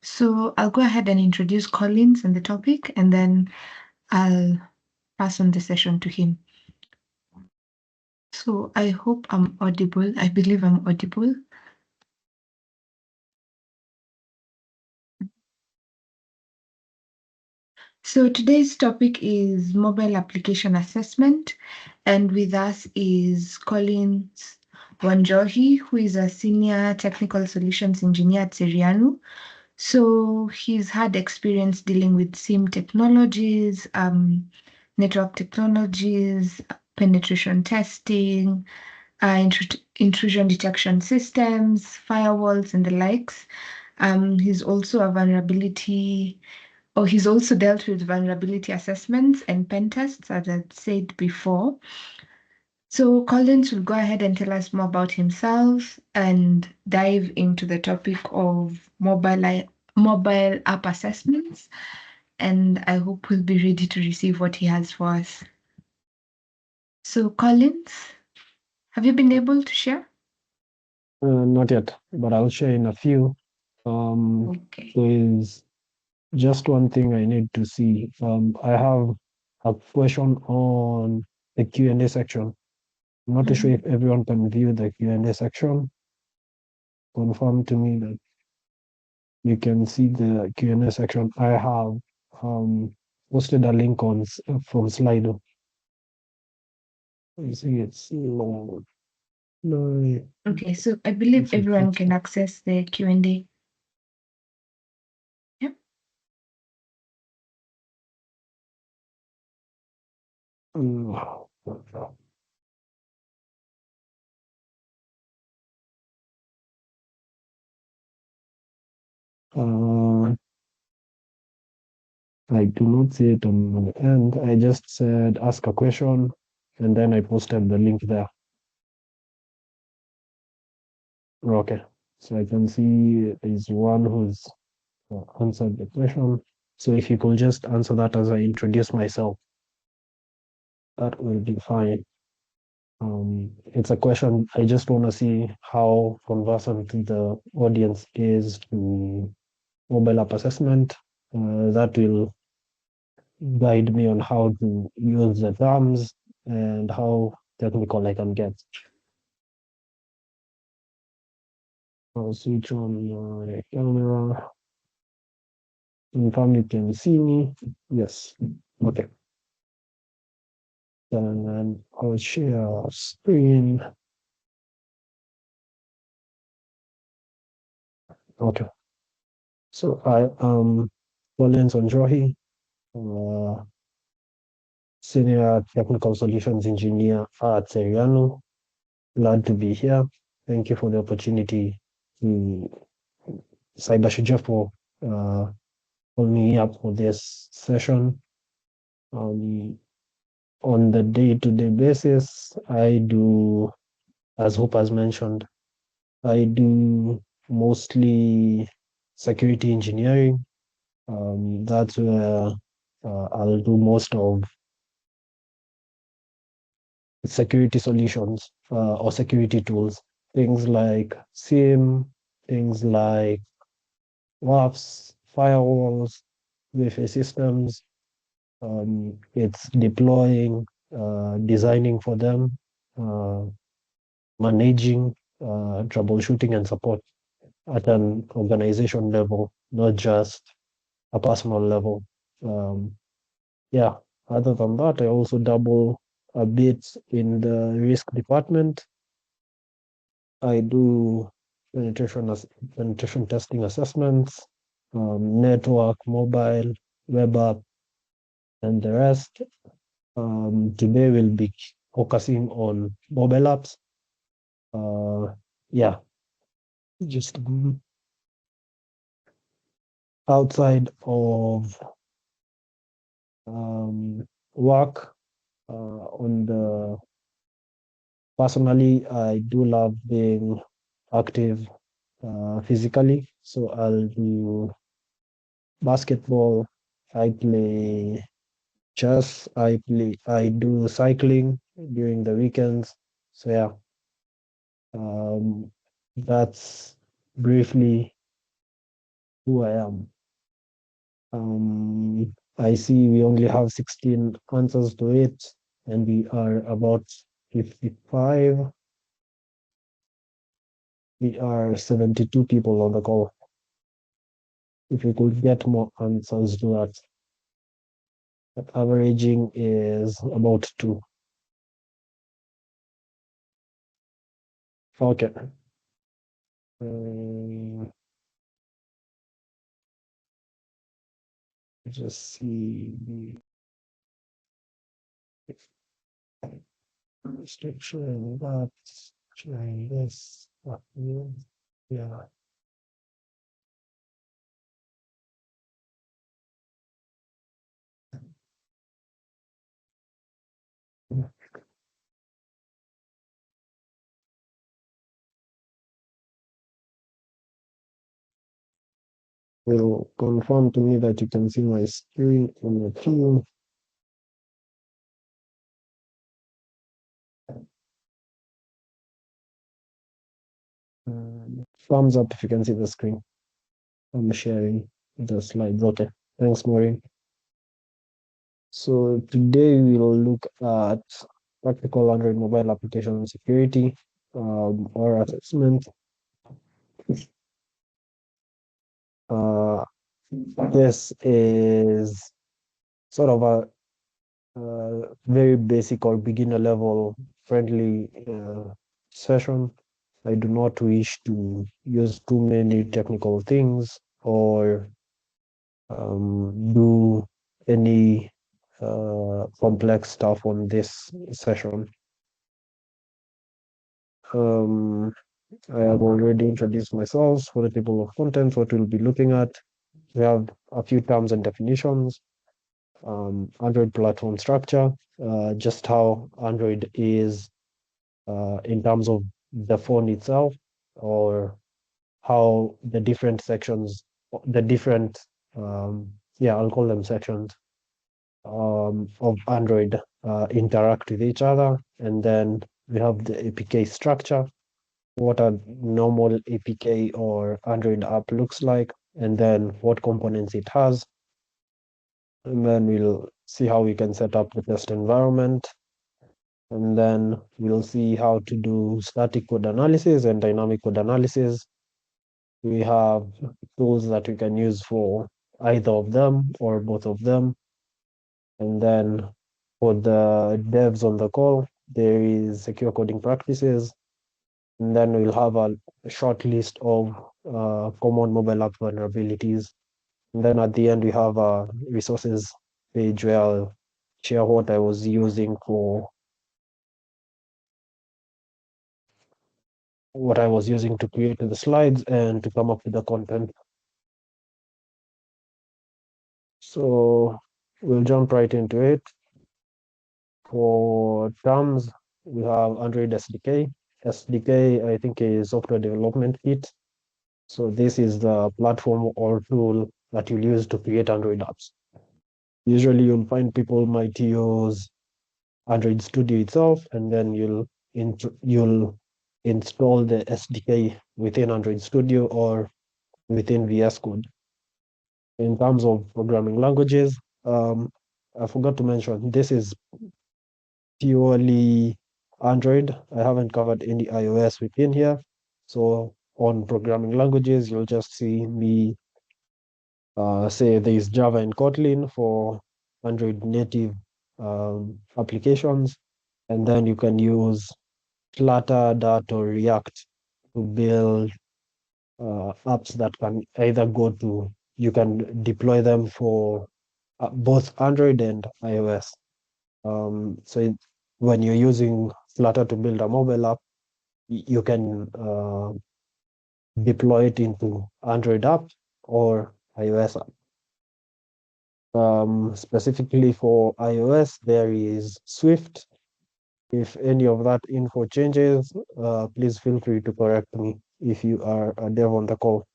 So I'll go ahead and introduce Collins and the topic, and then I'll pass on the session to him. So I hope I'm audible. I believe I'm audible. So today's topic is mobile application assessment, and with us is Collins Wanjohi, who is a senior technical solutions engineer at Serianu. So he's had experience dealing with SIM technologies, network technologies, penetration testing, intrusion detection systems, firewalls, and the likes. He's also a vulnerability, or he's also dealt with vulnerability assessments and pen tests, as I said before. So Collins will go ahead and tell us more about himself and dive into the topic of mobile app assessments. And I hope we'll be ready to receive what he has for us. So Collins, have you been able to share? Not yet, but I'll share in a few. Okay. There's just one thing I need to see. I have a question on the Q&A section. I'm not too sure if everyone can view the Q&A section. Confirm to me that you can see the Q&A section. I have posted a link on from Slido. You see it's long. No. Okay, so I believe everyone can access the Q&A. Yep. I do not see it on my end. I just said ask a question and then I posted the link there. Okay, so I can see there's one who's answered the question. So if you could just answer that as I introduce myself, that will be fine. It's a question. I just want to see how conversant the audience is to mobile app assessment. That will guide me on how to use the terms and how technical I can get. I'll switch on my camera. Confirm you can see me. Yes. Okay. Then I'll share screen. Okay. So I am Collins Wanjohi, Senior Technical Solutions Engineer at Seriano. Glad to be here. Thank you for the opportunity to Cyber Shujaa for calling me up for this session. On the day-to-day basis, I do, as Hope has mentioned, I do mostly security engineering. That's where I'll do most of security solutions or security tools, things like SIM, things like WAFs, firewalls, Wi-Fi systems. It's deploying, designing for them, uh, managing, troubleshooting and support at an organization level, not just a personal level. Yeah, other than that, I also double a bit in the risk department. I do penetration testing assessments, network, mobile, web app, and the rest. Today we'll be focusing on mobile apps. Yeah, just outside of work on the personally, I do love being active physically. So I'll do basketball, I play chess, I do cycling during the weekends. So yeah, that's briefly who I am. I see we only have 16 answers to it, and we are about 55. We are 72 people on the call. If we could get more answers to that, averaging is about 2. Okay. Um, just see the restriction that, trying this. Yeah. Will confirm to me that you can see my screen on the team. Thumbs up if you can see the screen. I'm sharing the slides. Okay. Thanks, Maureen. So today we'll look at practical Android mobile application security or assessment. Uh, this is sort of a very basic or beginner level friendly session. I do not wish to use too many technical things or do any complex stuff on this session. Um, I have already introduced myself for the table of contents, what we'll be looking at. We have a few terms and definitions, Android platform structure, just how Android is in terms of the phone itself, or how the different sections, the different, yeah, I'll call them sections of Android interact with each other. And then we have the APK structure, what a normal APK or Android app looks like, and then what components it has. And then we'll see how we can set up the test environment. And then we'll see how to do static code analysis and dynamic code analysis. We have tools that we can use for either of them or both of them. And then for the devs on the call, there is secure coding practices. And then we'll have a short list of common mobile app vulnerabilities. And then at the end, we have a resources page where I'll share what I was using for what I was using to create the slides and to come up with the content. So we'll jump right into it. For terms, we have Android SDK. SDK, I think, is software development kit. So this is the platform or tool that you'll use to create Android apps. Usually you'll find people might use Android Studio itself, and then you'll install the SDK within Android Studio or within VS Code. In terms of programming languages, I forgot to mention this is purely Android. I haven't covered any iOS within here. So on programming languages, you'll just see me say there is Java and Kotlin for Android native applications. And then you can use Flutter, Dart, or React to build apps that can either you can deploy them for both Android and iOS. When you're using Flutter to build a mobile app, you can deploy it into Android app or iOS app. Specifically for iOS, there is Swift. If any of that info changes, please feel free to correct me if you are a dev on the call.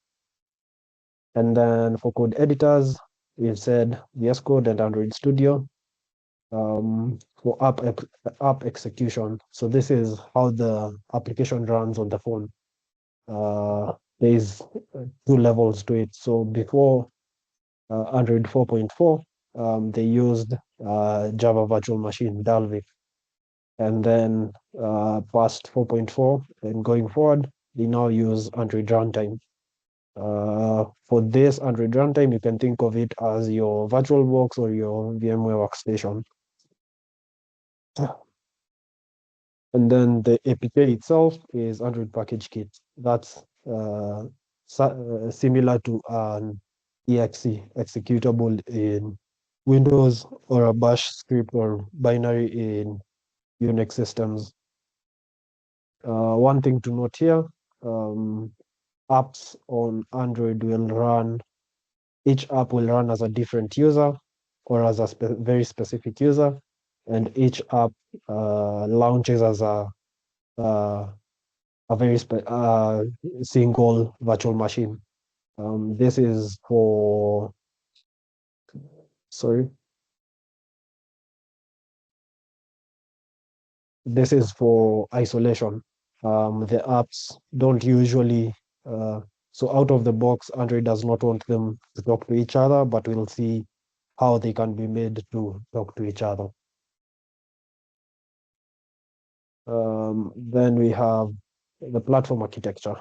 And then for code editors, we've said VS Code and Android Studio. For app execution, so this is how the application runs on the phone. there's two levels to it. So before Android 4.4, they used Java Virtual Machine, Dalvik. And then past 4.4 and going forward, they now use Android Runtime. For this Android Runtime, you can think of it as your VirtualBox or your VMware workstation. And then the APK itself is Android Package Kit. That's similar to an exe executable in Windows or a bash script or binary in Unix systems. One thing to note here, apps on Android will run, each app will run as a different user or as a very specific user, and each app launches as a very single virtual machine. This is for, sorry, this is for isolation. The apps don't usually, uh, so out of the box, Android does not want them to talk to each other, but we'll see how they can be made to talk to each other. Then we have the platform architecture.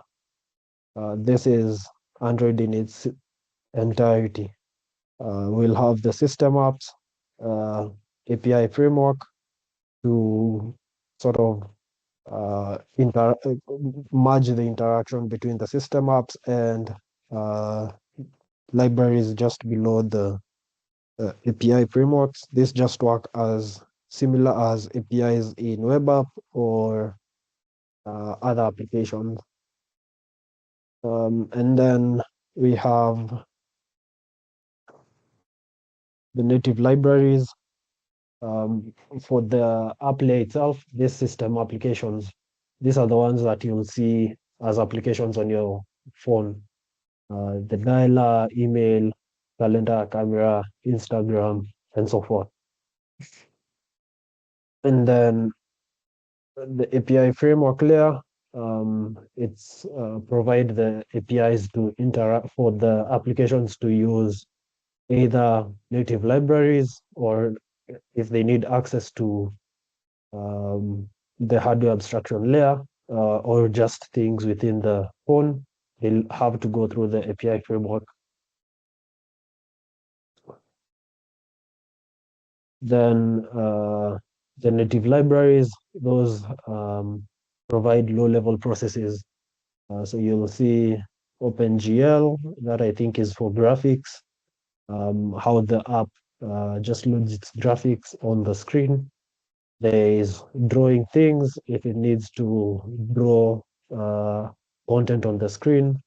This is Android in its entirety. We'll have the system apps, API framework to sort of merge the interaction between the system apps and uh, libraries just below the API frameworks. This just work as similar as APIs in web app or other applications. And then we have the native libraries. For the app layer itself, these system applications, these are the ones that you'll see as applications on your phone. The dialer, email, calendar, camera, Instagram, and so forth. And then the API framework layer, it's provide the APIs to interact for the applications to use either native libraries or if they need access to the hardware abstraction layer or just things within the phone, they'll have to go through the API framework. Then the native libraries, those provide low-level processes. So you'll see OpenGL, that I think is for graphics, how the app just loads its graphics on the screen. There is drawing things if it needs to draw content on the screen.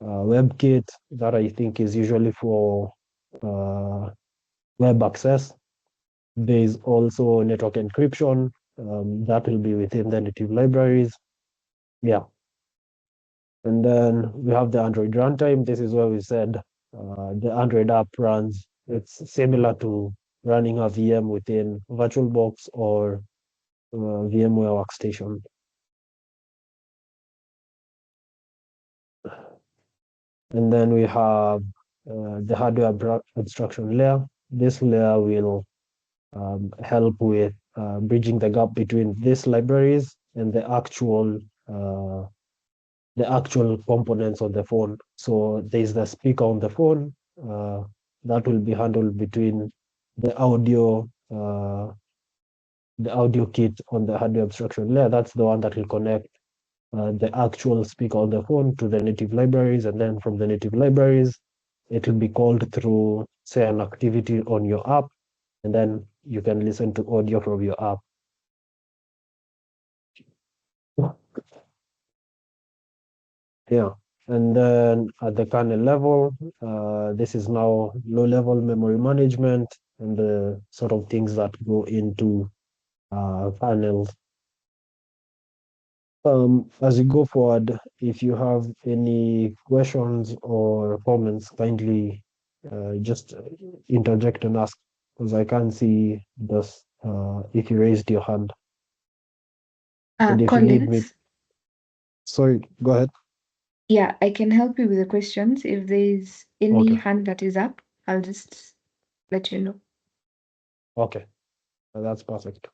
WebKit, that I think is usually for web access. There is also network encryption that will be within the native libraries. Yeah. And then we have the Android runtime. This is where we said the Android app runs. It's similar to running a VM within VirtualBox or VMware Workstation. And then we have the hardware abstraction layer. This layer will help with bridging the gap between these libraries and the actual components of the phone. So there's the speaker on the phone that will be handled between the audio kit on the hardware abstraction layer. That's the one that will connect the actual speaker on the phone to the native libraries, and then from the native libraries, it will be called through, say, an activity on your app, and then you can listen to audio from your app. Yeah. And then at the kernel level, this is now low-level memory management and the sort of things that go into kernels. As you go forward, if you have any questions or comments, kindly just interject and ask, because I can't see this if you raised your hand. And if you need me, Collins, sorry, go ahead. Yeah, I can help you with the questions. If there's any Okay, hand that is up, I'll just let you know. okay, that's perfect.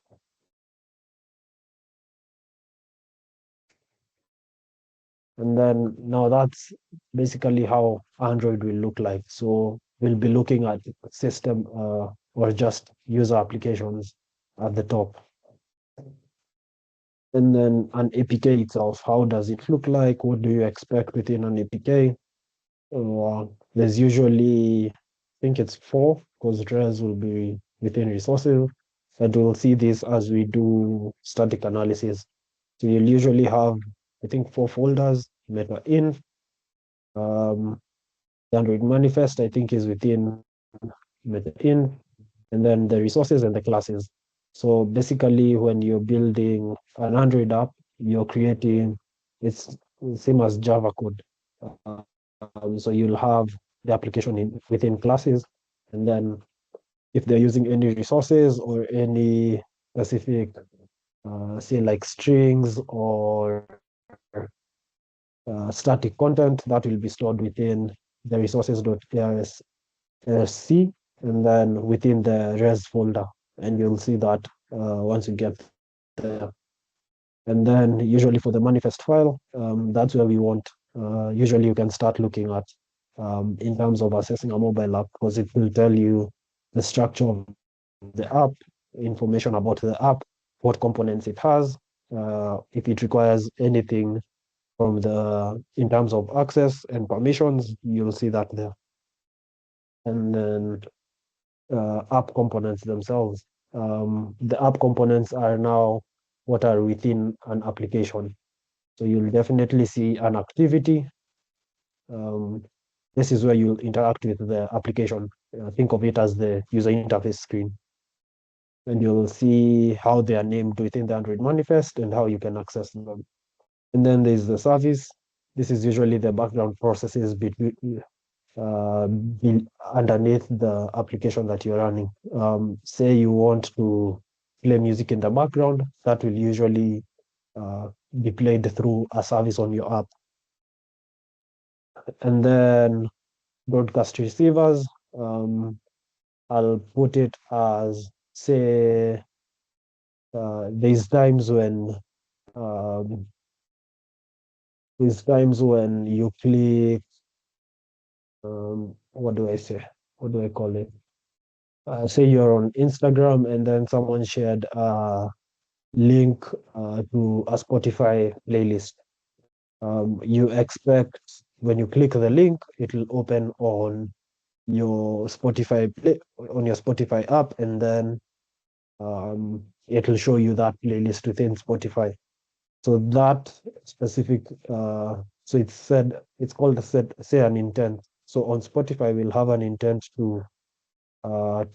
And then now that's basically how Android will look like. So we'll be looking at system or just user applications at the top. And then an APK itself, how does it look like? What do you expect within an APK? There's usually, I think it's four, because res will be within resources. And we'll see this as we do static analysis. So you'll usually have, I think, four folders: meta in, um, the Android manifest, I think, is within meta in, and then the resources and the classes. So basically, when you're building an Android app, you're creating, it's same as Java code. So you'll have the application within classes, and then if they're using any resources or any specific, say like strings or static content, that will be stored within the resources.rsc, and then within the res folder, and you'll see that once you get there. And then usually for the manifest file, that's where we want. Usually you can start looking at in terms of assessing a mobile app, because it will tell you the structure of the app, information about the app, what components it has, if it requires anything from the in terms of access and permissions, you'll see that there. And then app components themselves. The app components are now what are within an application. So you'll definitely see an activity. Um, this is where you'll interact with the application. Think of it as the user interface screen. And you'll see how they are named within the Android manifest and how you can access them. And then there's the service. This is usually the background processes between uh, underneath the application that you're running. Say you want to play music in the background, that will usually uh, be played through a service on your app. And then broadcast receivers, I'll put it as, say, there's times when um, you click, what do I say? What do I call it? Say you're on Instagram and then someone shared a link to a Spotify playlist. You expect when you click the link, it'll open on your Spotify app, and then it'll show you that playlist within Spotify. So that specific, so it's called say an intent. So on Spotify, we'll have an intent to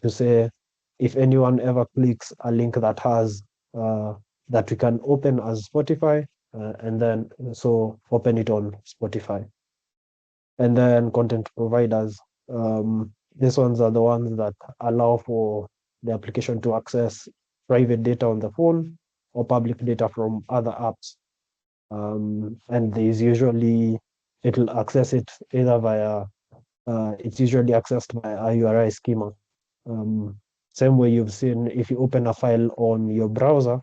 say if anyone ever clicks a link uh, that we can open as Spotify, and then so open it on Spotify. And then content providers. These ones are the ones that allow for the application to access private data on the phone or public data from other apps. And there's usually it'll access it either via it's usually accessed by a URI schema. Um, Same way you've seen if you open a file on your browser,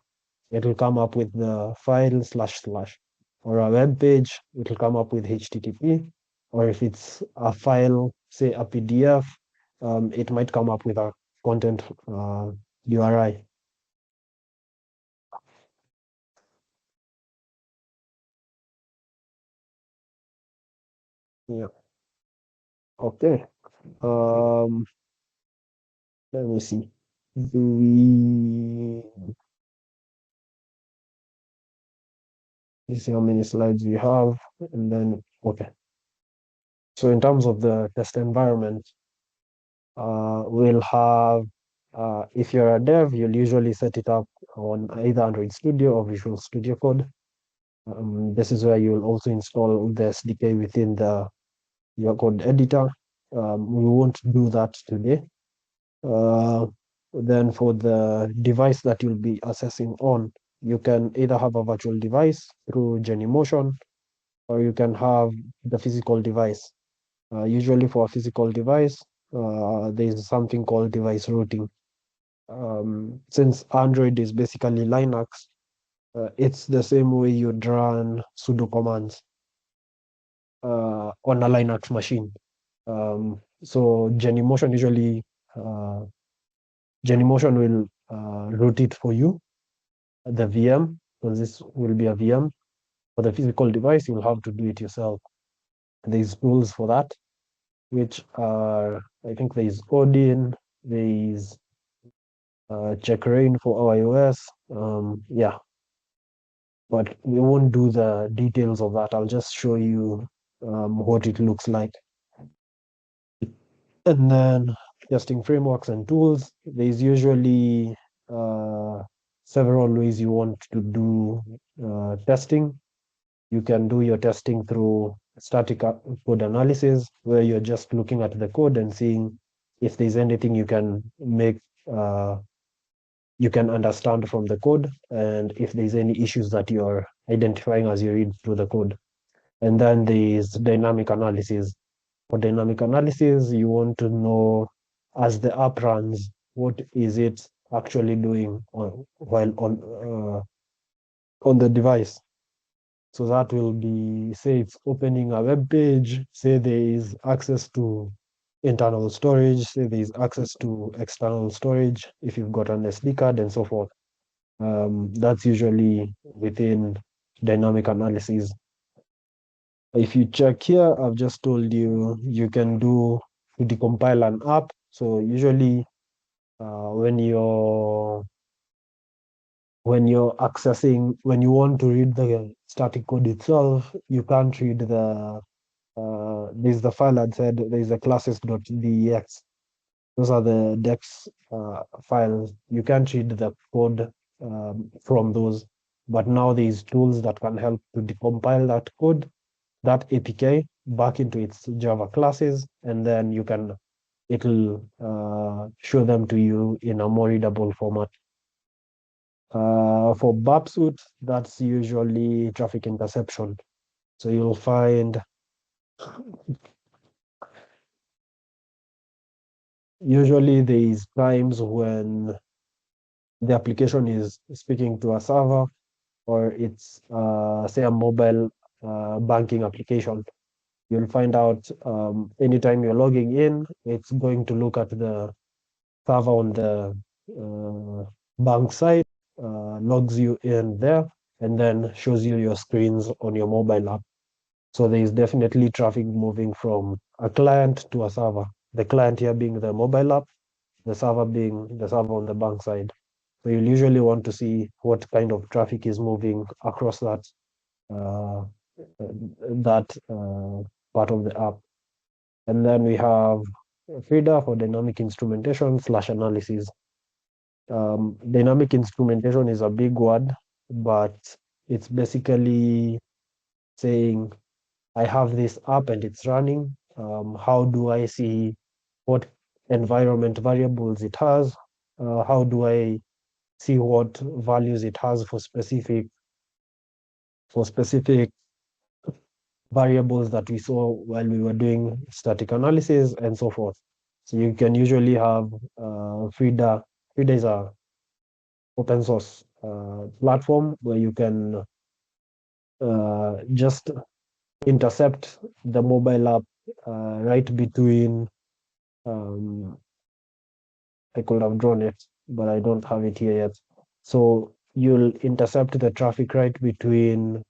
it'll come up with the file slash slash, or a web page, it'll come up with HTTP, or if it's a file, say a PDF, it might come up with a content URI. Yeah. Okay. Um, Let me see. Do we Let's see how many slides we have, and then okay. So in terms of the test environment, we'll have, if you're a dev, you'll usually set it up on either Android Studio or Visual Studio Code. This is where you'll also install the SDK within your code editor. We won't do that today. Uh, then for the device that you'll be assessing on, you can either have a virtual device through Genymotion, or you can have the physical device. Usually for a physical device, there is something called device routing. Since Android is basically Linux, it's the same way you'd run sudo commands on a Linux machine. So uh, Genymotion will route it for you, the VM, because this will be a VM. For the physical device, you'll have to do it yourself. There's tools for that, which are, I think there's Odin, there's Checkrain for iOS. Yeah, but we won't do the details of that. I'll just show you what it looks like. And then testing frameworks and tools. There's usually uh, several ways you want to do testing. You can do your testing through static code analysis, where you're just looking at the code and seeing if there's anything uh, you can understand from the code, and if there's any issues that you're identifying as you read through the code. And then there's dynamic analysis. For dynamic analysis, you want to know, as the app runs, what is it actually doing while on the device. So that will be, say it's opening a web page, say there is access to internal storage, say there is access to external storage, if you've got an SD card and so forth. That's usually within dynamic analysis. If you check here, I've just told you you can do to decompile an app. So usually when when you want to read the static code itself, you can't read there's the file I said, there's a classes.dex. Those are the dex files. You can't read the code from those, but now there's tools that can help to decompile that code, that APK, back into its Java classes, and then it'll show them to you in a more readable format. For BAPSUIT, that's usually traffic interception. So you'll find usually there is times when the application is speaking to a server, or it's say a mobile banking application. You'll find out anytime you're logging in, it's going to look at the server on the bank side, logs you in there, and then shows you your screens on your mobile app. So there is definitely traffic moving from a client to a server. The client here being the mobile app, the server being the server on the bank side. So you'll usually want to see what kind of traffic is moving across uh, that part of the app. And then we have FIDA for dynamic instrumentation / analysis. Dynamic instrumentation is a big word, but it's basically saying, I have this app and it's running. How do I see what environment variables it has? How do I see what values it has for specific variables that we saw while we were doing static analysis and so forth. So you can usually have FIDA. FIDA is a open source platform where you can just intercept the mobile app right between. Um, I could have drawn it, but I don't have it here yet. So you'll intercept the traffic right between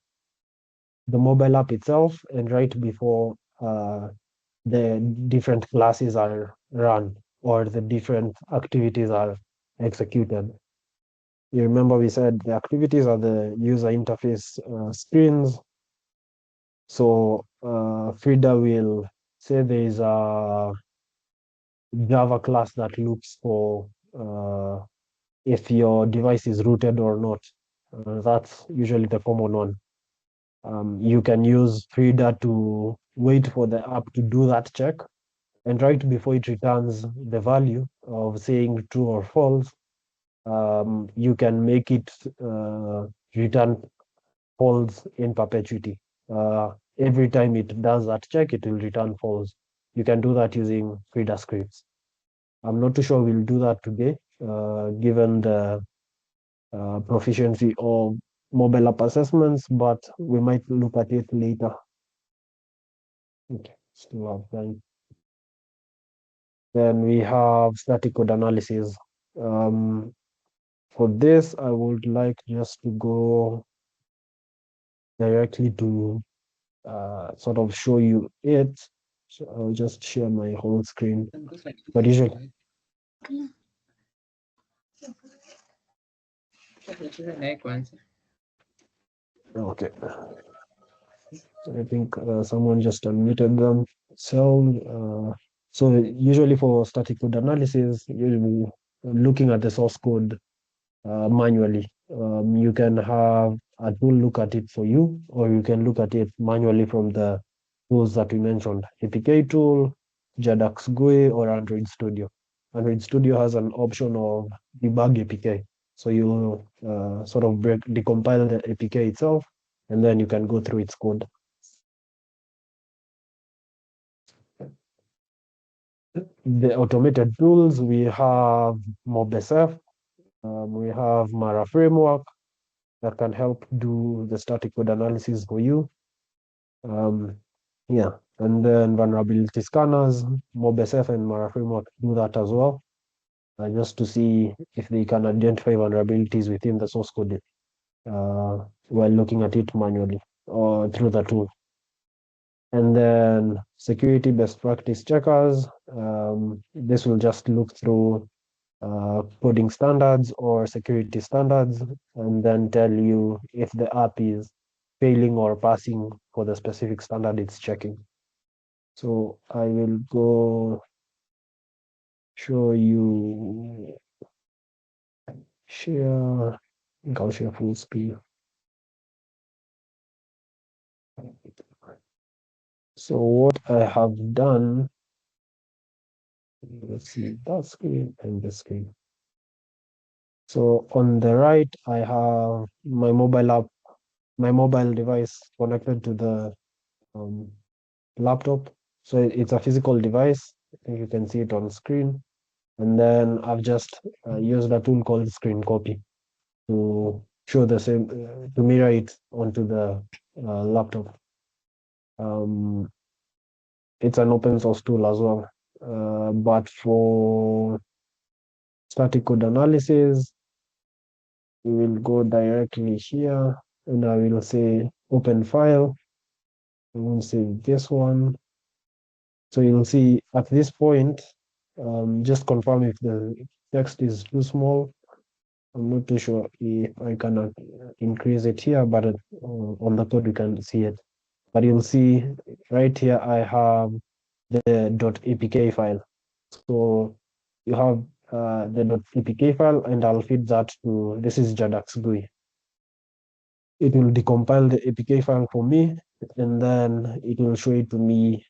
the mobile app itself and right before the different classes are run or the different activities are executed. You remember we said the activities are the user interface screens. So FIDA will say there is a Java class that looks for if your device is rooted or not. That's usually the common one. You can use FIDA to wait for the app to do that check, and right before it returns the value of saying true or false, you can make it return false in perpetuity. every time it does that check, it will return false. You can do that using reader scripts. I'm not too sure we'll do that today, given the proficiency of mobile app assessments, but we might look at it later. Okay, still have time. Then we have static code analysis. Um, for this, I would like just to go directly to sort of show you it. So I'll just share my whole screen. But usually, okay, I think someone just unmuted themselves. So usually for static code analysis, you're looking at the source code manually. You can have a tool look at it for you, or you can look at it manually from the tools that we mentioned: APK tool, JADAX GUI, or Android Studio. Android Studio has an option of debug APK. So you sort of decompile the APK itself, and then you can go through its code. The automated tools, we have MobSF, we have Mara Framework that can help do the static code analysis for you. Yeah, and then vulnerability scanners, MobSF and Mara Framework do that as well, just to see if they can identify vulnerabilities within the source code while looking at it manually or through the tool. And then security best practice checkers. This will just look through coding standards or security standards and then tell you if the app is failing or passing for the specific standard it's checking. So I will go show you share. I think I'll share full screen. So what I have done, let's see that screen and this screen. So on the right, I have my mobile app, my mobile device connected to the um, laptop. So it's a physical device. I think you can see it on screen. And then I've just used a tool called screen copy to show the same, to mirror it onto the laptop. Um, it's an open source tool as well. But for static code analysis, we will go directly here and I will say open file. I will save this one. So you'll see at this point, just confirm if the text is too small. I'm not too sure if I cannot increase it here, but on the code we can see it. But you'll see right here I have the .apk file. So you have the .apk file, and I'll feed that to, this is JADAX GUI. It will decompile the APK file for me, and then it will show it to me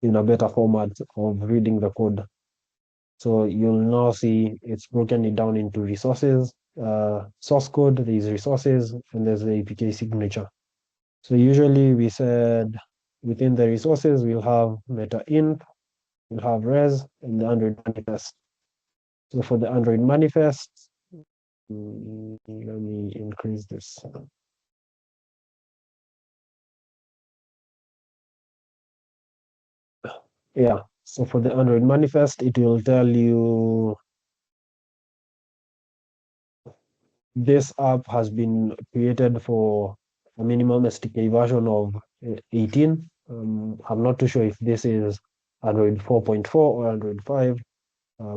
in a better format of reading the code. So you'll now see it's broken it down into resources, source code, there's resources, and there's the APK signature. So usually we said within the resources, we'll have meta int, we'll have res, and the Android manifest. So for the Android manifest, let me increase this. Yeah, so for the Android manifest, it will tell you this app has been created for a minimum SDK version of 18. I'm not too sure if this is Android 4.4 or Android 5,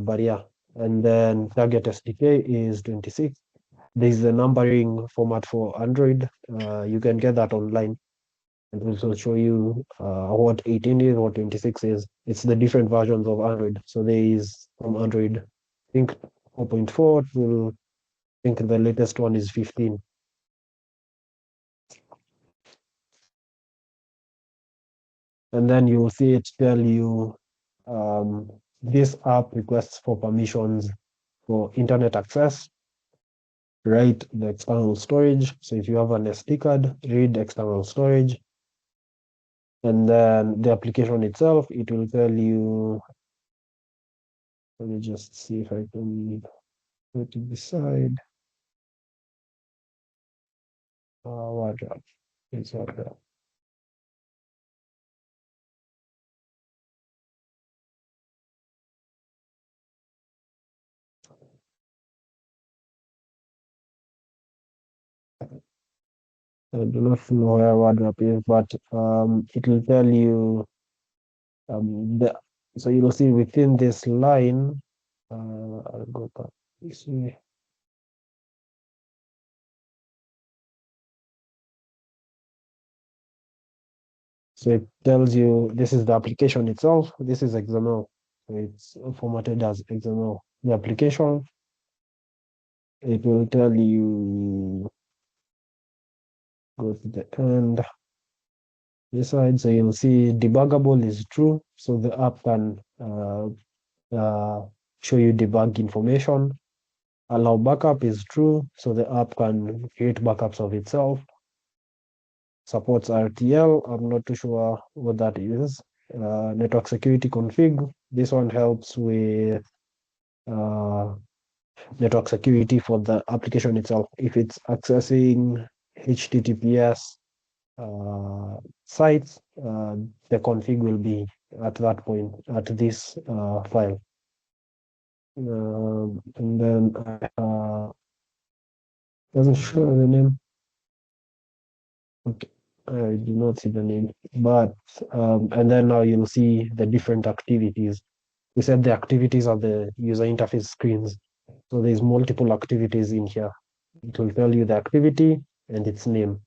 but yeah. And then target SDK is 26. There's the numbering format for Android. You can get that online and also show you what 18 is, what 26 is. It's the different versions of Android. So there is from Android, I think 4.4 to, I think the latest one is 15. And then you'll see it tell you this app requests for permissions for internet access. write the external storage. So if you have an SD card, read external storage. And then the application itself, it will tell you, let me just see if I can go to the side. What is what? I do not know where WordWrap is, but it will tell you the so you'll see within this line. I'll go back this way. So it tells you this is the application itself. This is XML. So it's formatted as XML. The application, it will tell you go to the end. This side, so you'll see debuggable is true. So the app can uh, show you debug information. Allow backup is true, so the app can create backups of itself. Supports RTL, I'm not too sure what that is. Network security config, this one helps with uh, network security for the application itself. If it's accessing HTTPS sites, the config will be at that point, at this file. And then doesn't show the name. Okay, I do not see the name, but and then now you'll see the different activities. We said the activities are the user interface screens. So there's multiple activities in here. It will tell you the activity and its name.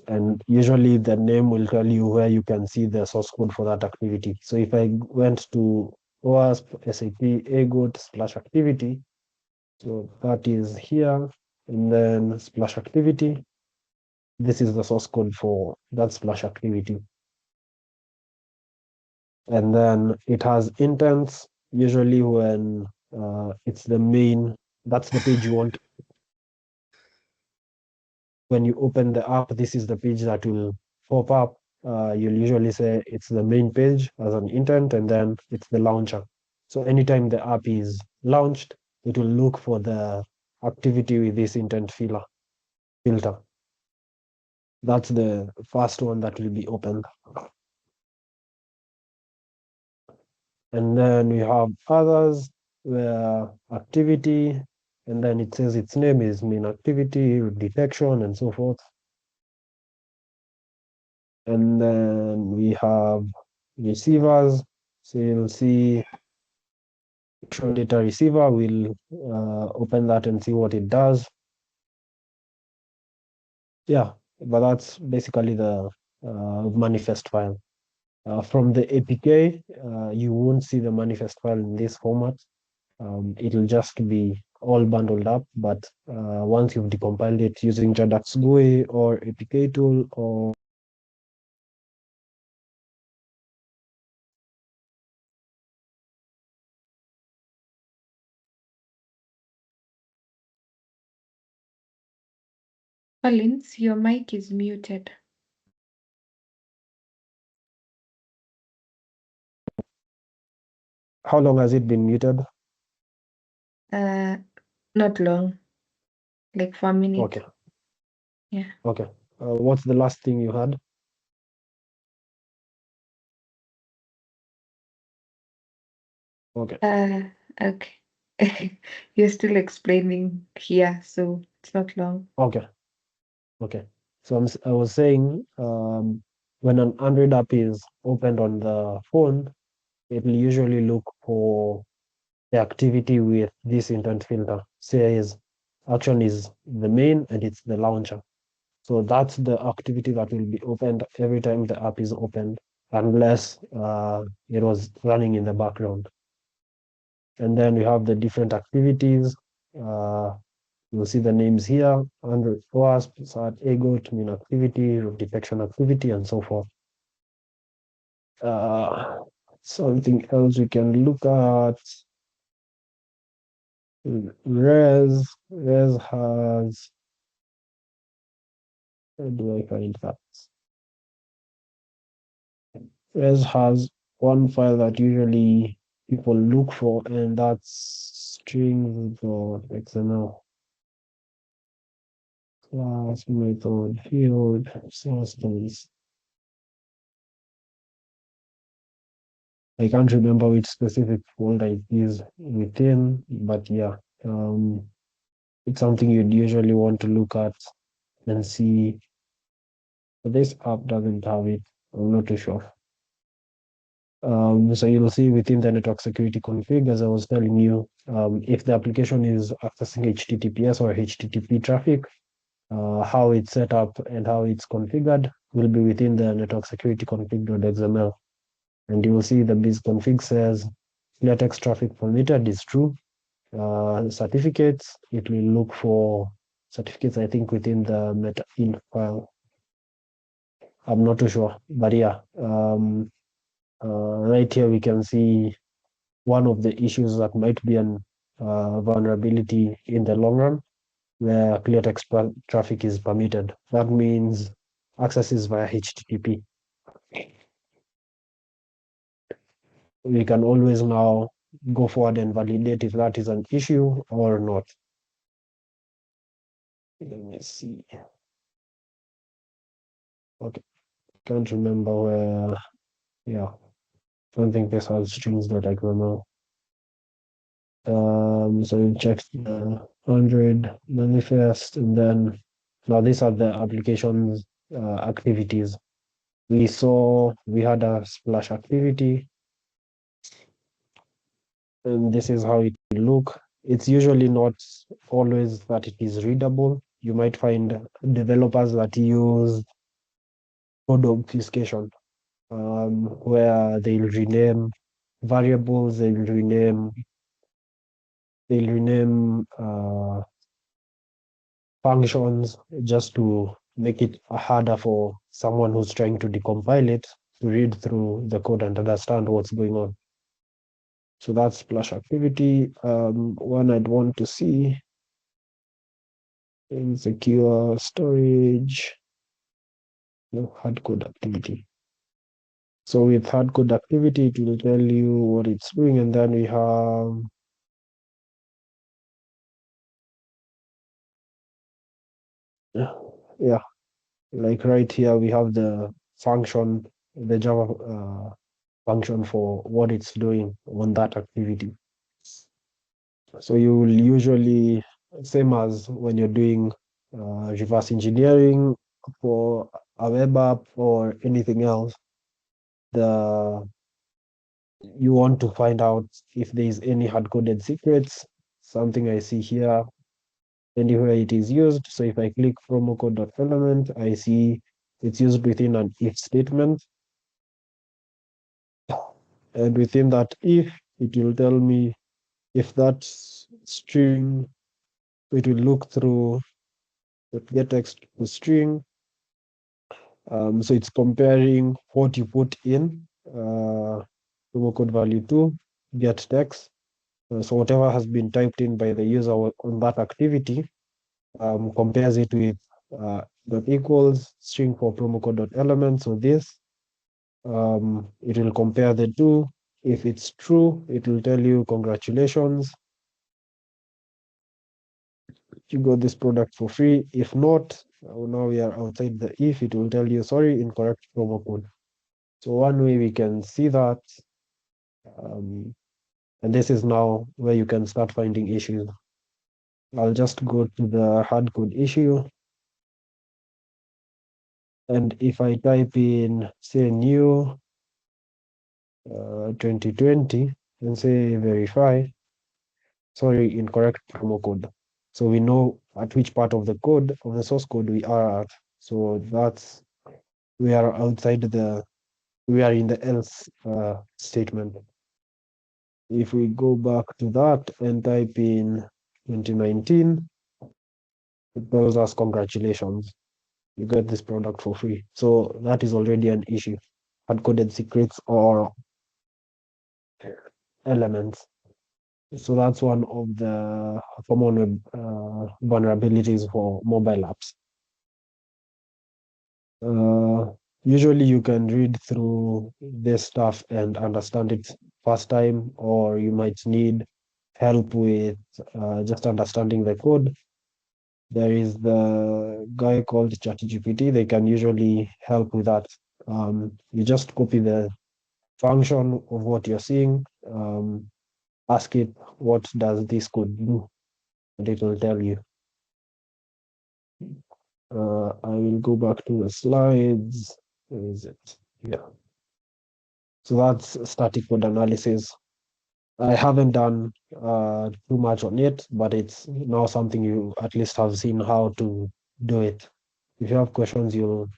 And usually the name will tell you where you can see the source code for that activity. So if I went to OWASP SAP AGOT splash activity, so that is here, and then splash activity. This is the source code for that splash activity. And then it has intents, usually when it's the main, that's the page you want. When you open the app, this is the page that will pop up. You'll usually say it's the main page as an intent, and then it's the launcher. So anytime the app is launched, it will look for the activity with this intent filter. That's the first one that will be opened. And then we have others where activity, and then it says its name is main activity, detection, and so forth. And then we have receivers. So you'll see show data receiver. We'll open that and see what it does. Yeah, but that's basically the manifest file. From the APK, you won't see the manifest file in this format. It'll just be all bundled up, but once you've decompiled it using JADAX GUI or APK tool or Collins, your mic is muted. how long has it been muted? Uh, Not long, like for a minute. Okay, Yeah. okay. What's the last thing you had? Okay, Okay. You're still explaining here, so it's not long. okay, okay. So I was saying, when an Android app is opened on the phone, it will usually look for the activity with this intent filter. Says action is the main and it's the launcher. So that's the activity that will be opened every time the app is opened, unless it was running in the background. And then we have the different activities. Uh, you'll see the names here: Android OWASP, SAT, AGOT, mean activity, root detection activity, and so forth. Uh, Something else we can look at. Res has, where do I find that? Res has one file that usually people look for, and that's strings.xml. Class method field substance. I can't remember which specific folder it is within, but yeah, it's something you'd usually want to look at and see. But this app doesn't have it. I'm not too sure. So you'll see within the network security config, as I was telling you, if the application is accessing HTTPS or HTTP traffic, how it's set up and how it's configured will be within the network security config.xml. And you will see the biz config says clear text traffic permitted is true. Certificates, it will look for certificates, I think, within the meta in file. I'm not too sure, but yeah, right here we can see one of the issues that might be an vulnerability in the long run, where clear text traffic is permitted. That means access is via HTTP. We can always now go forward and validate if that is an issue or not. Let me see. Okay, can't remember where. Yeah, don't think this has strings.xml. So we checked the Android manifest, and then now these are the applications activities. We saw we had a splash activity, and this is how it will look. It's usually not always that it is readable. You might find developers that use code obfuscation, where they'll rename variables, they'll rename functions just to make it harder for someone who's trying to decompile it to read through the code and understand what's going on. So that's splash activity. One I'd want to see in secure storage, no, hard code activity. So with hard code activity, it will tell you what it's doing, and then we have yeah, like right here we have the function, the Java function for what it's doing on that activity. So you will usually, same as when you're doing reverse engineering for a web app or anything else, the you want to find out if there is any hard-coded secrets, something I see here, anywhere it is used. So if I click promo code.element, I see it's used within an if statement. And within that if, it will tell me if that string, it will look through the get text to string. So it's comparing what you put in promo code value to get text. So whatever has been typed in by the user on that activity, compares it with dot equals string for promo code dot element. So this, it will compare the two. If it's true, it will tell you congratulations, you got this product for free. If not, now we are outside the if, it will tell you sorry, incorrect promo code. So one way we can see that, um, and this is now where you can start finding issues. I'll just go to the hard code issue. And if I type in, say, new 2020 and say verify, sorry, incorrect promo code. So we know at which part of the code, of the source code we are at. So that's, we are outside we are in the else statement. If we go back to that and type in 2019, it tells us congratulations, you get this product for free. So that is already an issue. Hard-coded secrets or elements. So that's one of the common vulnerabilities for mobile apps. Uh, Usually you can read through this stuff and understand it first time, or you might need help with just understanding the code. There is the guy called ChatGPT. They can usually help with that. You just copy the function of what you're seeing, ask it, what does this code do? And it will tell you. I will go back to the slides. Where is it? Yeah. So that's static code analysis. I haven't done too much on it, but it's now something you at least have seen how to do it. If you have questions, you'll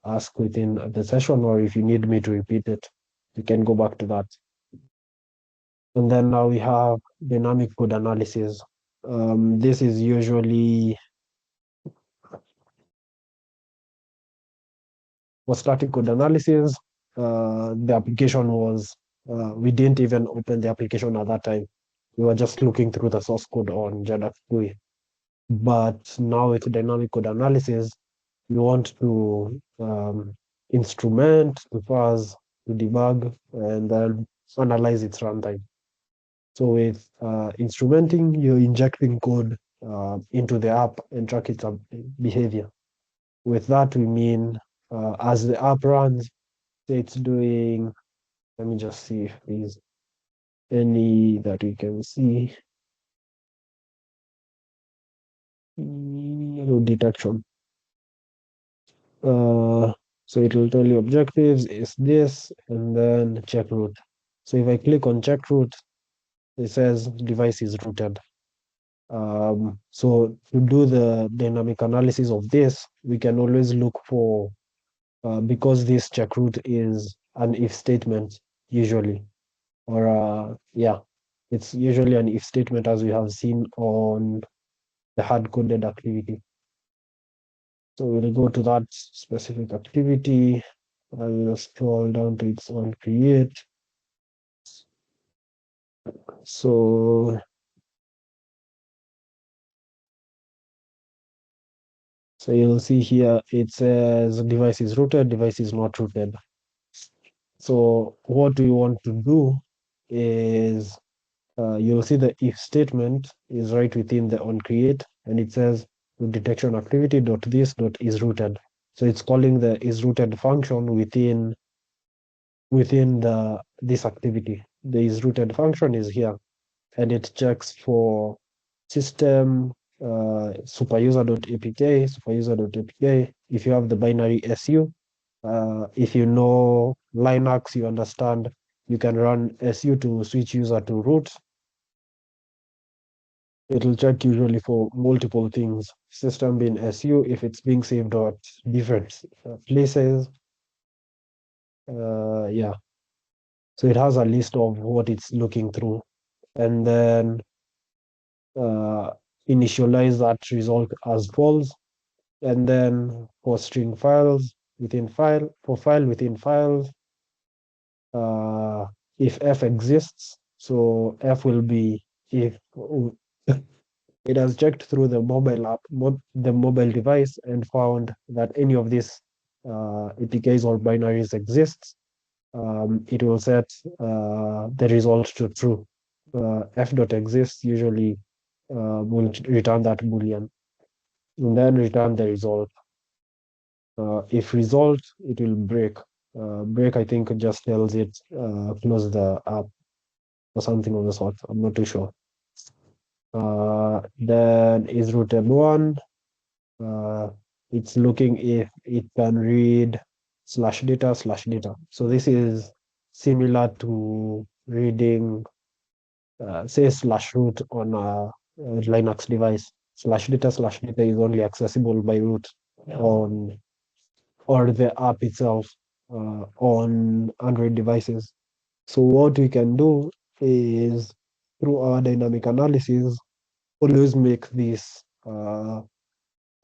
ask within the session, or if you need me to repeat it, you can go back to that. And then now we have dynamic code analysis. This is usually for static code analysis. The application was, we didn't even open the application at that time. We were just looking through the source code on JavaScript GUI. But now with dynamic code analysis, you want to instrument, to parse, to debug, and then analyze its runtime. So with instrumenting, you're injecting code into the app and track its behavior. With that, we mean as the app runs, say it's doing, let me just see if there's any that we can see. Detection. Uh, so it will tell you objectives is this, and then check root. So if I click on check root, it says device is rooted. So to do the dynamic analysis of this, we can always look for, because this check root is an if statement usually, or yeah, it's usually an if statement as we have seen on the hard-coded activity. So we'll go to that specific activity. I will scroll down to its own create. So, so you'll see here it says device is rooted, device is not rooted. So what we want to do is you'll see the if statement is right within the on create, and it says detection activity dot this dot is rooted. So it's calling the is rooted function within the this activity. The is rooted function is here, and it checks for system superuser.apk, superuser.apk. If you have the binary su, if you know Linux, you understand you can run su to switch user to root. It'll check usually for multiple things. System being su, if it's being saved at different places. Yeah. So it has a list of what it's looking through, and then uh, initialize that result as false. And then for string files within file, for file within files, uh, if f exists, so f will be if it has checked through the mobile app, the mobile device, and found that any of these APKs or binaries exists, it will set the result to true. F dot exists usually will return that boolean, and then return the result. If result, it will break. Break, I think, just tells it close the app or something of the sort. I'm not too sure. Then is rooted one. Uh, it's looking if it can read slash data slash data. So this is similar to reading, say, slash root on a Linux device. Slash data is only accessible by root on or the app itself on Android devices. So what we can do is through our dynamic analysis, always make this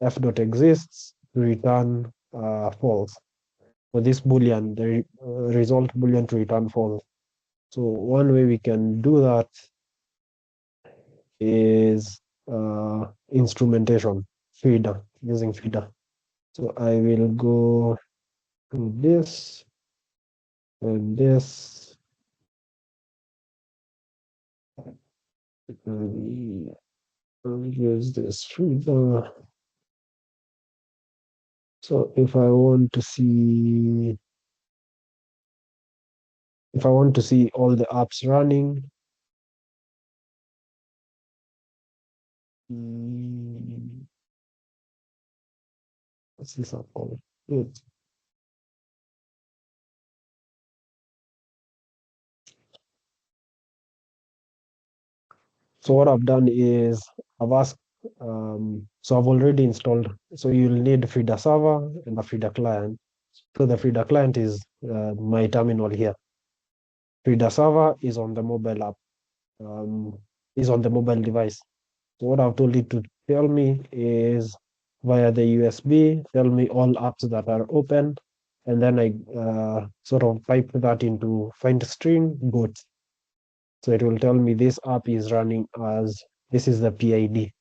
f dot exists to return false. For this boolean, the result boolean to return false. So one way we can do that is instrumentation, feeder, using feeder. So I will go to this and this. I'll use this feeder. So if I want to see all the apps running, mm, what's this app called? It. So what I've done is I've asked, so I've already installed, so you'll need feeder server and a feeder client. So the feeder client is my terminal here. Feeder server is on the mobile app, um, is on the mobile device. So what I've told it to tell me is via the USB, tell me all apps that are open, and then I sort of pipe that into find string boot. So it will tell me this app is running as this is the PID.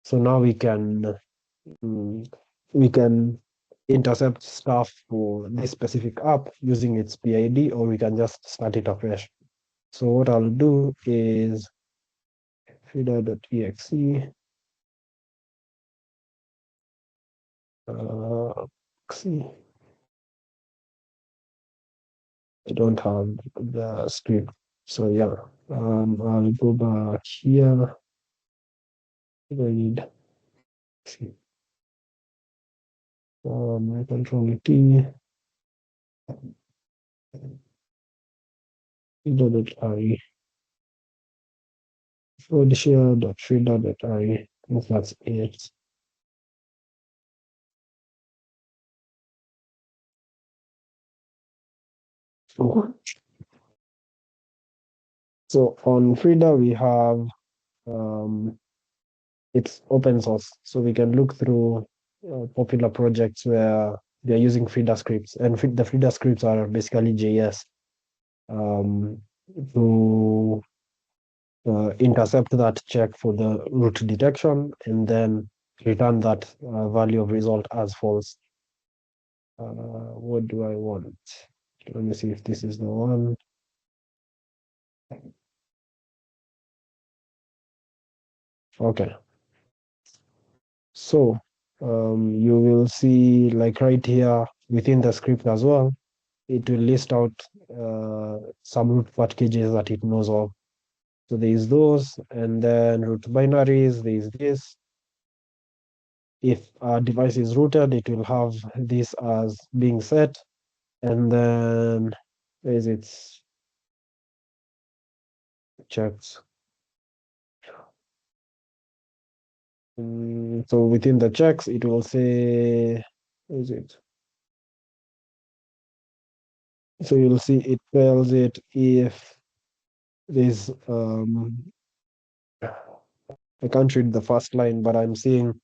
So now mm, we can intercept stuff for this specific app using its PID, or we can just start it afresh. So what I'll do is feeder.exe. See, I don't have the script. So yeah, I'll go back here. I need see, control T, feeder.ie, share.feeder.ie. I think that's it. So, so on Frida we have um, it's open source, so we can look through popular projects where they're using Frida scripts, and the Frida scripts are basically JS um, to intercept that check for the root detection and then return that value of result as false. What do I want? Let me see if this is the one. Okay, so you will see like right here within the script as well, it will list out some root packages that it knows of. So there is those, and then root binaries, there is this. If a device is rooted, it will have this as being set. And then where is it? Checks. So within the checks, it will say, where is it? So you'll see it tells it if there's, I can't read the first line, but I'm seeing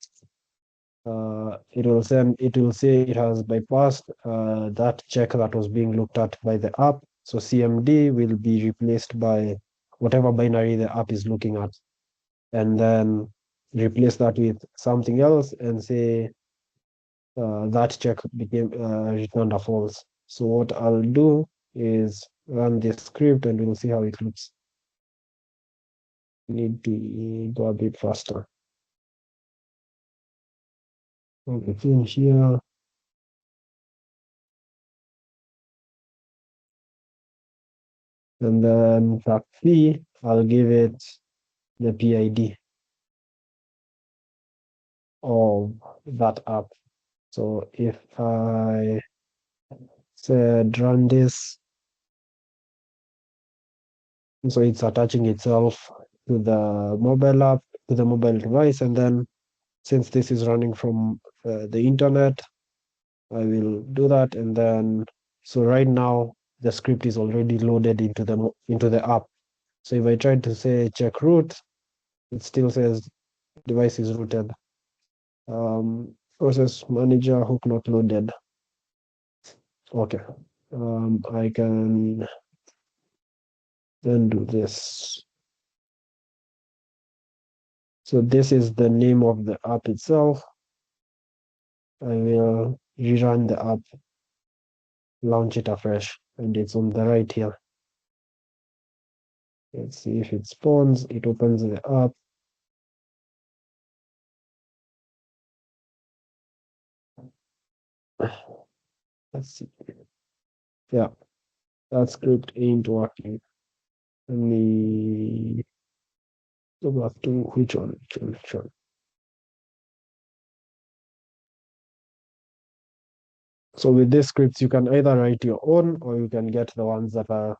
it will say it has bypassed that check that was being looked at by the app. So CMD will be replaced by whatever binary the app is looking at, and then replace that with something else and say that check became returned a false. So what I'll do is run this script and we'll see how it looks. Need to go a bit faster. Okay, finish here. And then track three, I'll give it the PID of that app. So if I said run this, so it's attaching itself to the mobile app, to the mobile device, and then since this is running from the internet, I will do that, and then so right now the script is already loaded into the app. So if I try to say check root, it still says device is rooted. Process manager hook not loaded. Okay. I can then do this. So this is the name of the app itself. I will rerun the app, launch it afresh, and it's on the right here. Let's see if it spawns. It opens the app. Let's see. Yeah, that script ain't working. Let me go back to which one, which one. So with these scripts, you can either write your own or you can get the ones that are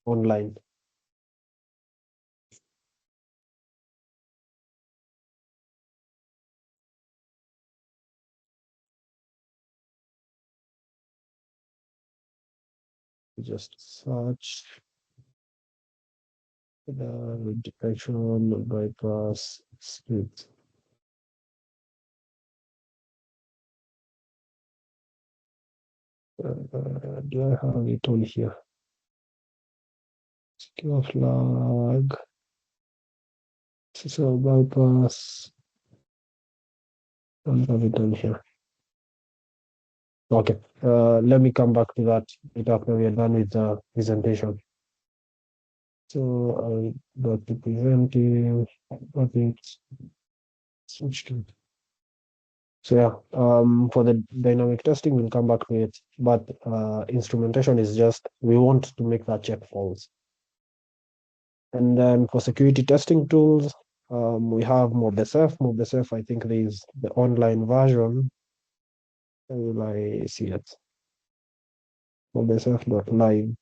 online. Just search the detection bypass script. Do I have it on here? Secure flag, SSL bypass. Don't have it on here. Okay, let me come back to that after we are done with the presentation. So I'll go to presenting. I think switch to. So yeah, for the dynamic testing, we'll come back to it. But instrumentation is just we want to make that check false. And then for security testing tools, we have MobSF. MobSF, I think there is the online version. Where will I see it? MobSF.live.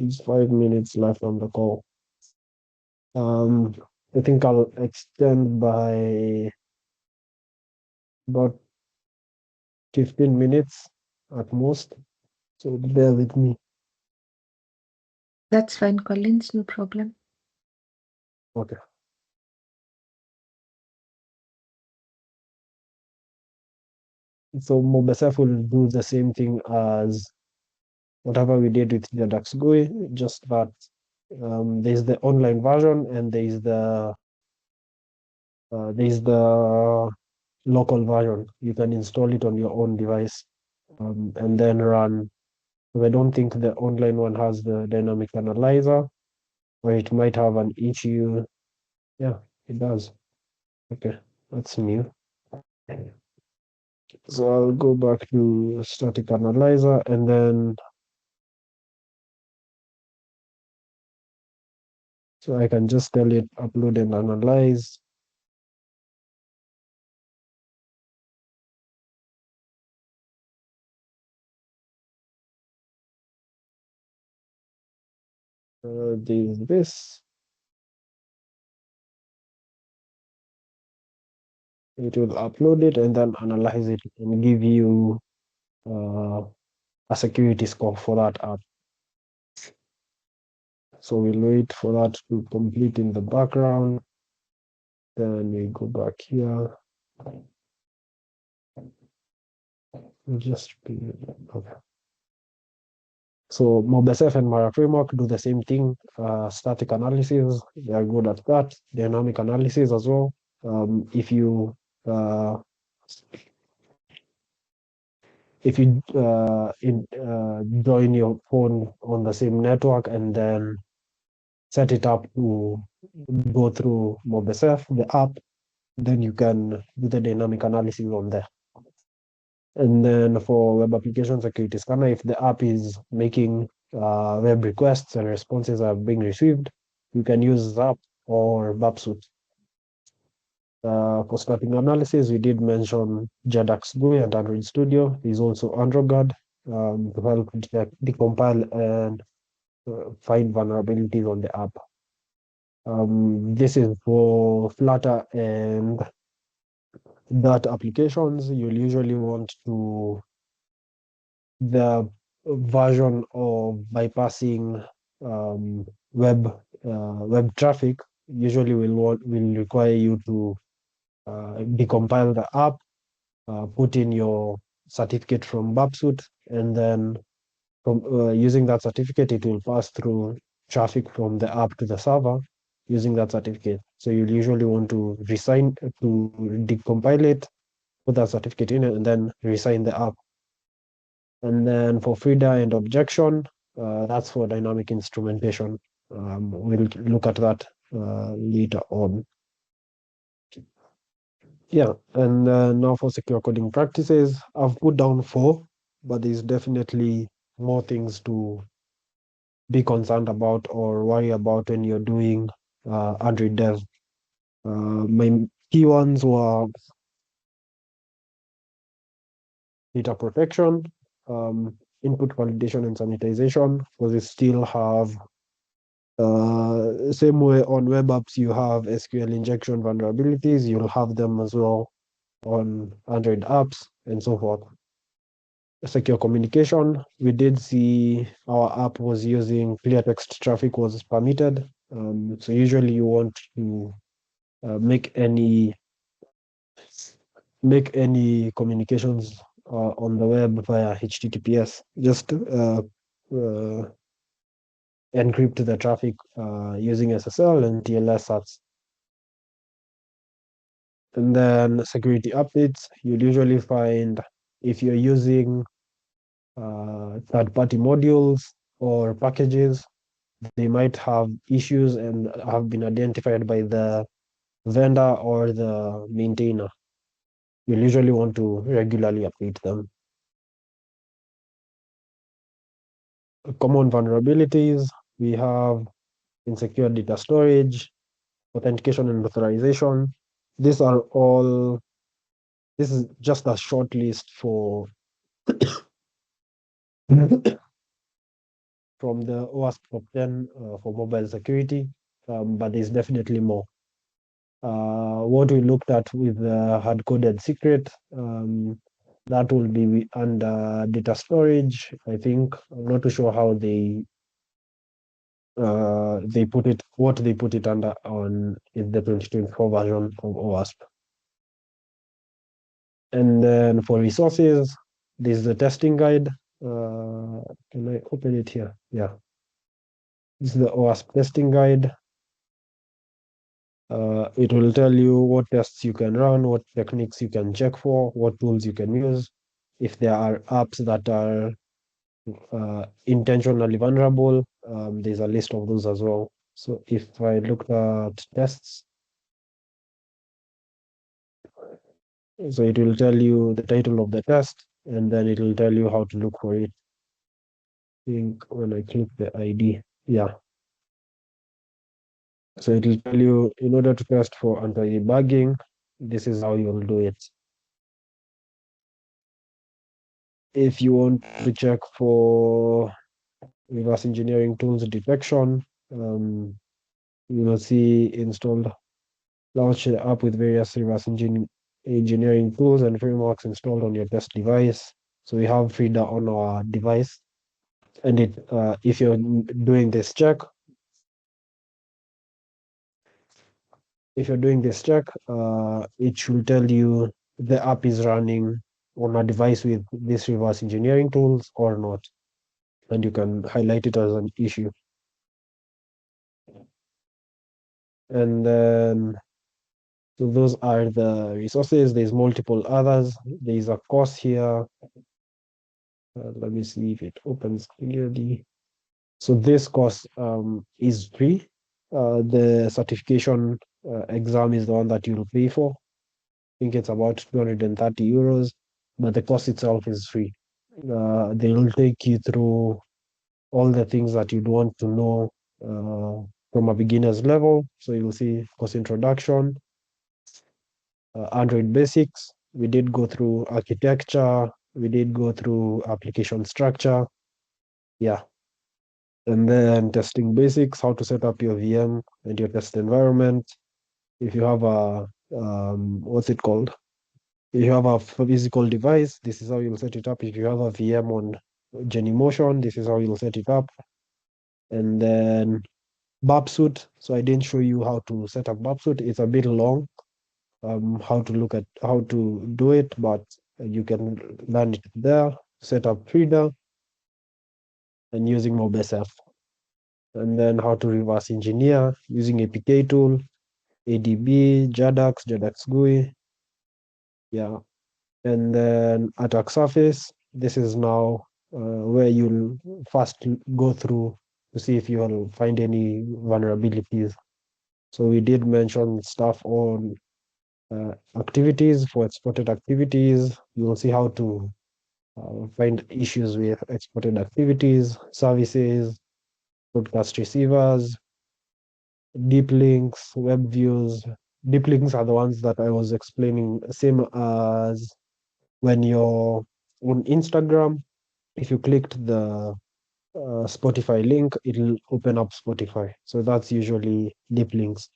It's 5 minutes left on the call. I think I'll extend by about 15 minutes at most. So bear with me. That's fine, Collins, no problem. Okay. So MobSF will do the same thing as whatever we did with the Dax GUI, just that there's the online version and there's the local version. You can install it on your own device and then run. I don't think the online one has the dynamic analyzer, or it might have an issue. Yeah, it does. Okay, that's new. So I'll go back to static analyzer and then so I can just tell it upload and analyze. There's this. It will upload it and then analyze it and give you uh, a security score for that app. So we'll wait for that to complete in the background. Then we go back here. We'll just be okay. So MobSF and Mara Framework do the same thing. Static analysis, they are good at that. Dynamic analysis as well. If you uh, join your phone on the same network and then set it up to go through MobSF, the app, then you can do the dynamic analysis on there. And then for web application security scanner, if the app is making web requests and responses are being received, you can use Zap or Babsuit. For starting analysis, we did mention JADAX GUI and Android Studio. There's also AndroGuard to help detect, decompile, and find vulnerabilities on the app. This is for Flutter and Dart applications. You'll usually want to the version of bypassing web traffic usually will require you to decompile the app, put in your certificate from Babsuit, and then from using that certificate, it will pass through traffic from the app to the server using that certificate. So you'll usually want to resign to decompile it, put that certificate in, and then resign the app. And then for FIDA and objection, that's for dynamic instrumentation. We'll look at that later on. Yeah, and now for secure coding practices, I've put down 4, but there's definitely more things to be concerned about or worry about when you're doing Android dev. My key ones were data protection, input validation and sanitization, because we still have same way on web apps you have SQL injection vulnerabilities, you'll have them as well on Android apps and so forth. Secure communication, we did see our app was using clear text traffic was permitted. So usually you want to make any communications on the web via HTTPS. Just encrypt the traffic using SSL and TLS sats. And then security updates, you'll usually find if you're using third-party modules or packages, they might have issues and have been identified by the vendor or the maintainer. You'll usually want to regularly update them. Common vulnerabilities, we have insecure data storage, authentication and authorization. These are all, this is just a short list for from the OWASP top 10 for mobile security, but there's definitely more. What we looked at with the hard-coded secret, that will be under data storage. I think I'm not too sure how they put it, what they put it under on in the 2024 version of OWASP. And then for resources, this is the testing guide. Can I open it here? Yeah. This is the OWASP testing guide. It will tell you what tests you can run, what techniques you can check for, what tools you can use. If there are apps that are intentionally vulnerable, there's a list of those as well. So if I look at tests, so it will tell you the title of the test, and then it will tell you how to look for it. I think when I click the ID, yeah. So it will tell you in order to test for anti-debugging, this is how you'll do it. If you want to check for reverse engineering tools detection, you will see installed launch the app with various engineering tools and frameworks installed on your test device. So we have FIDA on our device, and if you're doing this check, it should tell you the app is running on a device with this reverse engineering tools or not, and you can highlight it as an issue. And then, so those are the resources. There's multiple others. There's a course here. Let me see if it opens clearly. So this course is free. The certification exam is the one that you'll pay for. I think it's about 230 euros, but the course itself is free. They will take you through all the things that you'd want to know from a beginner's level. So you'll see course introduction, Android basics. We did go through architecture. We did go through application structure. Yeah. And then testing basics, how to set up your VM and your test environment. If you have a, what's it called? If you have a physical device, this is how you'll set it up. If you have a VM on Genymotion, this is how you'll set it up. And then Babsuit. So I didn't show you how to set up Babsuit. It's a bit long. How to do it, but you can learn it there. Set up FIDA. and using MobSF. And then how to reverse engineer using APK tool, ADB, JADAX GUI. Yeah. And then attack surface. This is now where you'll first go through to see if you'll find any vulnerabilities. So we did mention stuff on activities for exported activities. You'll see how to find issues with exported activities, services, broadcast receivers, deep links, web views. Deep links are the ones that I was explaining, same as when you're on Instagram. If you clicked the Spotify link, it'll open up Spotify. So that's usually deep links.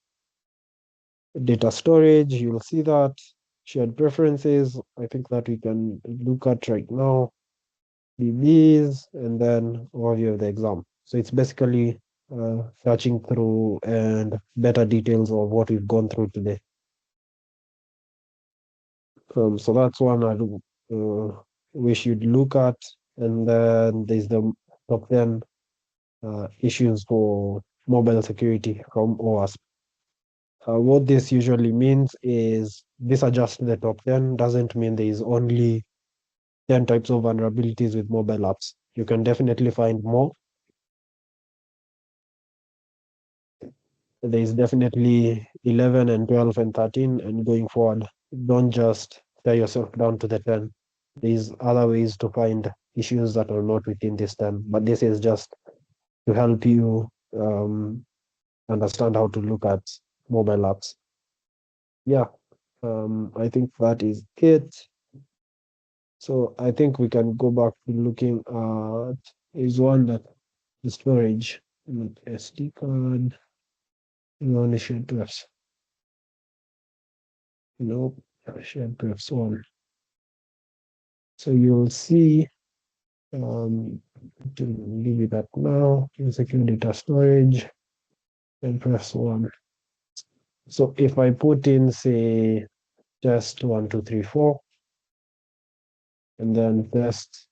Data storage, you'll see that. Shared preferences, I think that we can look at right now. DBs, and then overview of the exam. So it's basically searching through and better details of what we've gone through today. So that's one I do we should look at. And then there's the top 10 issues for mobile security from OWASP. What this usually means is these are just the top 10, doesn't mean there is only 10 types of vulnerabilities with mobile apps. You can definitely find more. There is definitely 11 and 12 and 13 and going forward. Don't just tie yourself down to the 10. There's other ways to find issues that are not within this 10, but this is just to help you understand how to look at mobile apps. Yeah, I think that is it. So I think we can go back to looking at is one that the storage, SD card, shared drafts. Nope, shared drafts one. So you'll see, to leave it at now, secure data storage, and press one. So if I put in, say, test 1, 2, 3, 4, and then test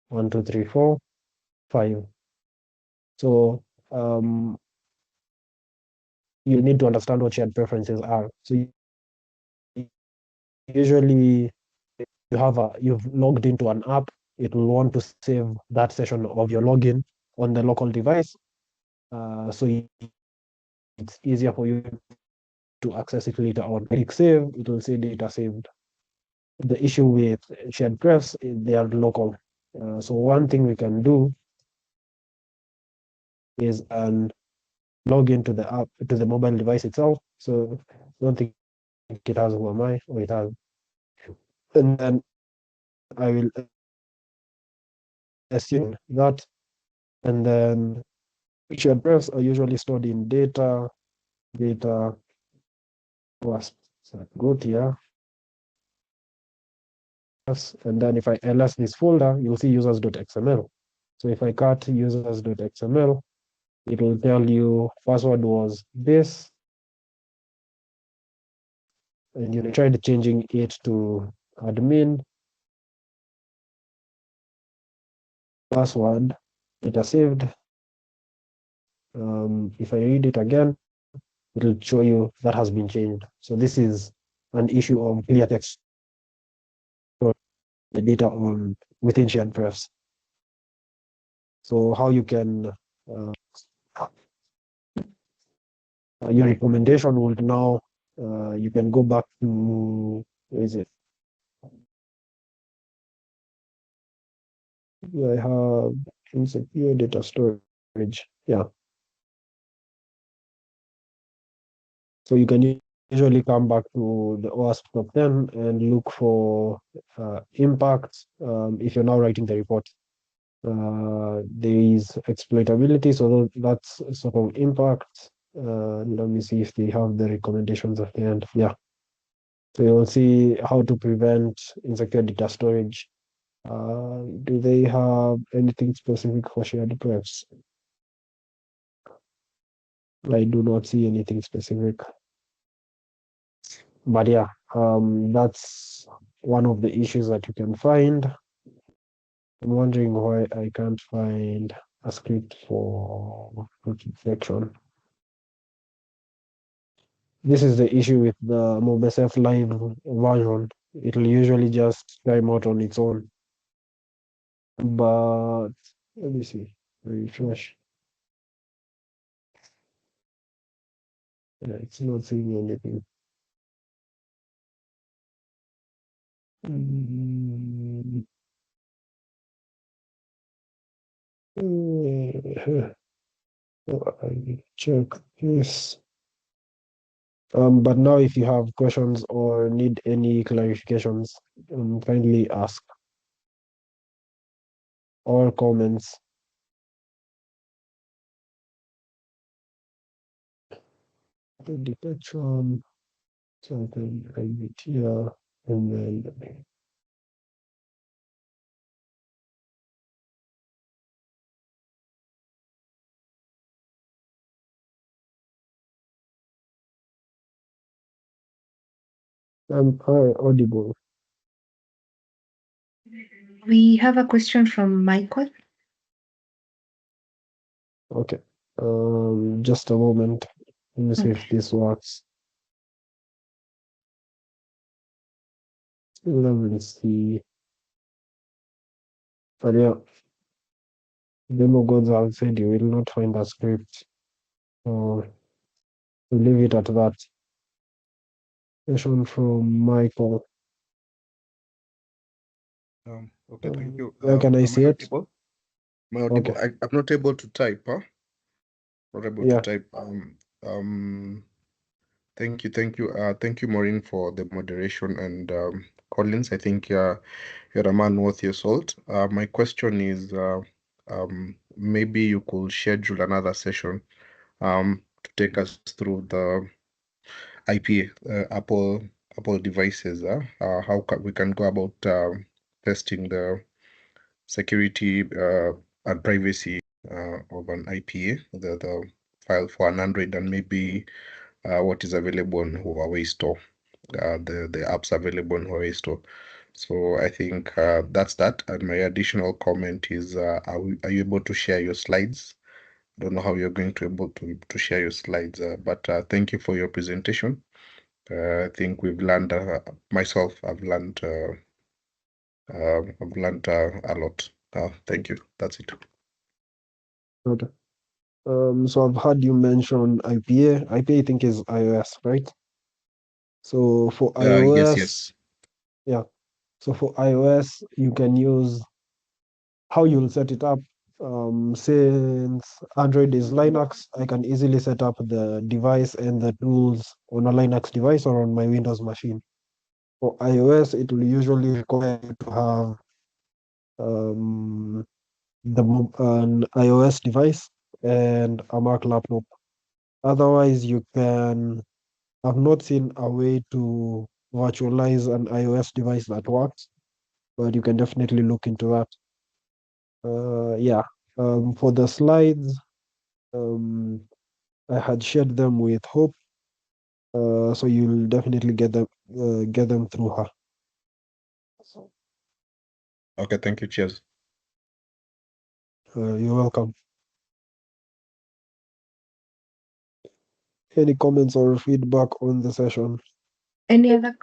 1, 2, 3, 4, 5. So you need to understand what shared preferences are. So usually you've logged into an app, it will want to save that session of your login on the local device. So it's easier for you to access it later on. Click save, it will say data saved. The issue with shared drafts, they are local. So one thing we can do is log into the app, to the mobile device itself. So I don't think it has OMI, or it has. And then I will assume that. And then shared drafts are usually stored in data was. So go to here. And then if I ls this folder, you'll see users.xml. So if I cut users.xml, it will tell you password was this, and you tried changing it to admin, password, data saved. If I read it again, it will show you that has been changed. So this is an issue of clear text, the data on within shared prefs. So how you can your recommendation would now you can go back to, where is it? I have insecure data storage. Yeah. So you can usually come back to the OWASP top 10 and look for impacts if you're now writing the report. There is exploitability, so that's sort of impact. Let me see if they have the recommendations at the end. Yeah. So you'll see how to prevent insecure data storage. Do they have anything specific for shared prefs? I do not see anything specific. But yeah, that's one of the issues that you can find. I'm wondering why I can't find a script for root infection. This is the issue with the MobiSF live version. It'll usually just time out on its own. But let me see. Refresh. Yeah, it's not saying anything. Mm, I check this. But now if you have questions or need any clarifications, kindly ask or comments. The detection, something I need here, and then am I audible? We have a question from Michael. Okay. Just a moment. Let me see if Okay. this works. Let me see. But yeah, demo gods have said you will not find a script. So we'll leave it at that. Question from Michael. Okay, thank you. Where can I Am I see it? audible? Am I audible? Okay. I'm not able to type, huh? Not able to Yeah. type. Thank you, thank you, Maureen, for the moderation, and Collins, I think you're a man worth your salt. My question is, maybe you could schedule another session, to take us through the IPA, Apple devices, how we can go about testing the security and privacy of an IPA, the file for an Android, and maybe what is available on Huawei store, the apps available on Huawei store. So I think that's that. And my additional comment is, are you able to share your slides? I don't know how you're going to able to share your slides, but thank you for your presentation. I think we've learned, myself, I've learned a lot. Thank you. That's it. Okay. So I've heard you mention IPA. IPA, I think, is iOS, right? So for Yes, iOS, yes. yeah. So for iOS, you can use how you'll set it up. Since Android is Linux, I can easily set up the device and the tools on a Linux device or on my Windows machine. For iOS, it will usually require you to have um, an iOS device and a Mac laptop. Otherwise, you can. I've not seen a way to virtualize an iOS device that works, but you can definitely look into that. Yeah. For the slides, um, I had shared them with Hope, so you'll definitely get them through her. Okay, thank you. Cheers. You're welcome. Any comments or feedback on the session? Any other?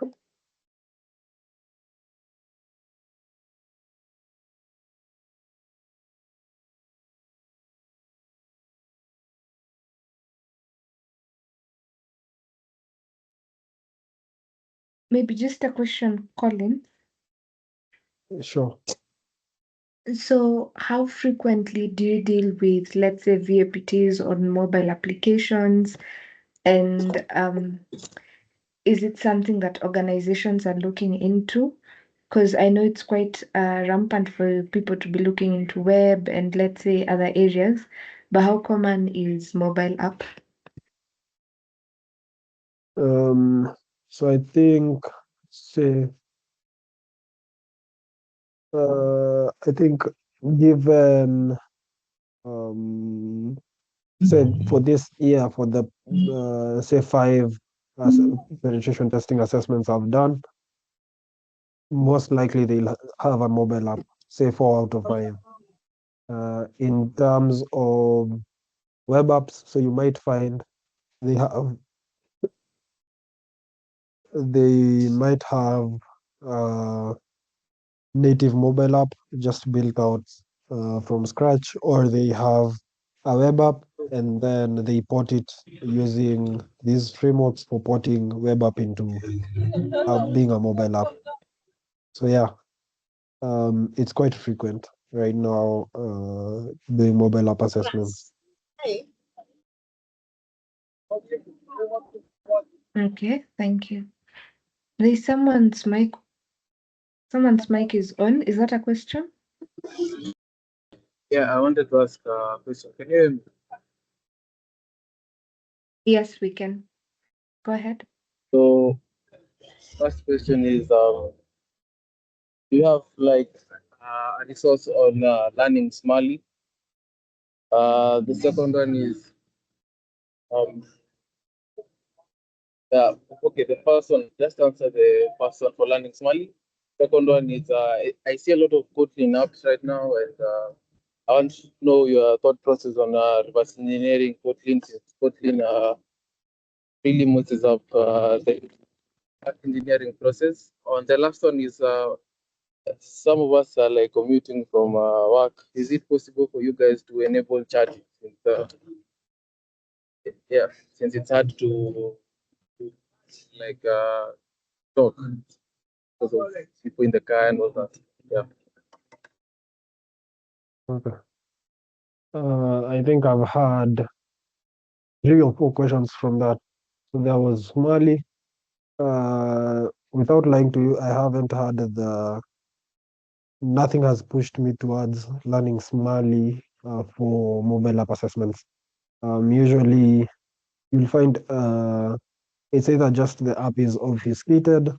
Maybe just a question, Colin. Sure. So, how frequently do you deal with, let's say, VAPTs on mobile applications? And is it something that organizations are looking into? Because I know it's quite rampant for people to be looking into web and, let's say, other areas. But how common is mobile app? So I think, say, I think given um say for this year for the say five as penetration testing assessments I've done, most likely they'll have a mobile app. say 4 out of 5. In terms of web apps, so you might find they have they might have native mobile app just built out from scratch, or they have a web app and then they port it using these frameworks for porting web app into being a mobile app. So yeah, it's quite frequent right now doing mobile app assessments. Okay, thank you. There's someone's mic is on. Is that a question? Yeah, I wanted to ask a question. Can you hear me? Yes, we can. Go ahead. So, first question is, do you have like a resource on learning Somali? The second one is, um, okay, the first one, just answer the first one for learning Somali. Second one is, I see a lot of Kotlin apps right now, and I want to know your thought process on reverse engineering Kotlin, since Kotlin really messes up the engineering process. On the last one is, some of us are like commuting from work. Is it possible for you guys to enable chat? Since, yeah, since it's hard to like talk because of people in the car and all that. Yeah. Okay. I think I've had 3 or 4 questions from that. So there was Somali. Without lying to you, I haven't had nothing has pushed me towards learning Somali for mobile app assessments. Usually, you'll find it's either just the app is obfuscated,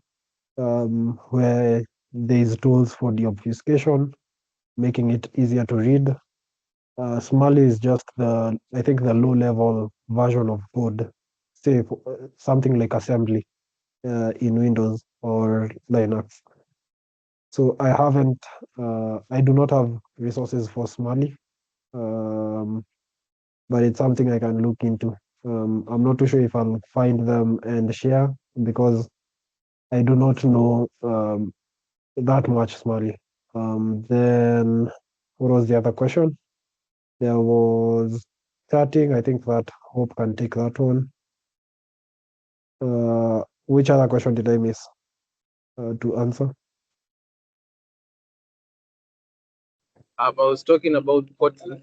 where there's tools for the obfuscation, making it easier to read. Somali is just I think the low level version of code, say something like assembly in Windows or Linux. So I do not have resources for Somali, um, but it's something I can look into. I'm not too sure if I'll find them and share because I do not know that much Somali. Then what was the other question? There was chatting. I think that Hope can take that one. Which other question did I miss to answer? I was talking about Kotlin.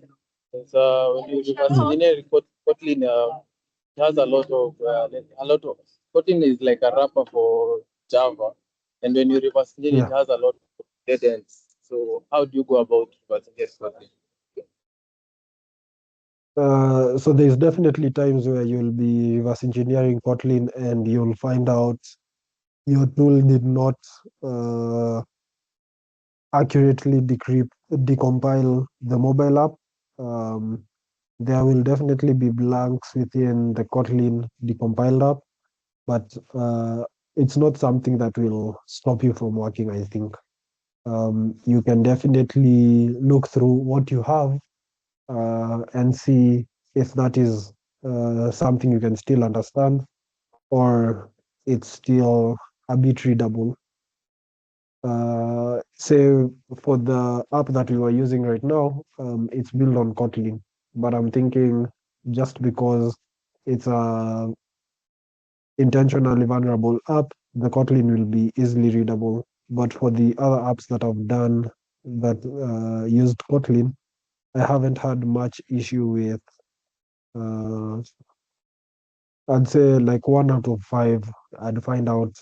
When you reverse engineer Kotlin, it has a lot of Kotlin is like a wrapper for Java, and when you reverse engineer, it Yeah. has a lot of dead ends. So how do you go about reverse engineering Kotlin? So there's definitely times where you'll be reverse engineering Kotlin and you'll find out your tool did not accurately decompile the mobile app. Um, there will definitely be blanks within the Kotlin decompiled app, but it's not something that will stop you from working, I think. You can definitely look through what you have and see if that is something you can still understand or it's still a bit readable. Say for the app that we were using right now, it's built on Kotlin, but I'm thinking just because it's a intentionally vulnerable app, the Kotlin will be easily readable. But for the other apps that I've done that used Kotlin, I haven't had much issue with. Uh, I'd say like 1 out of 5, I'd find out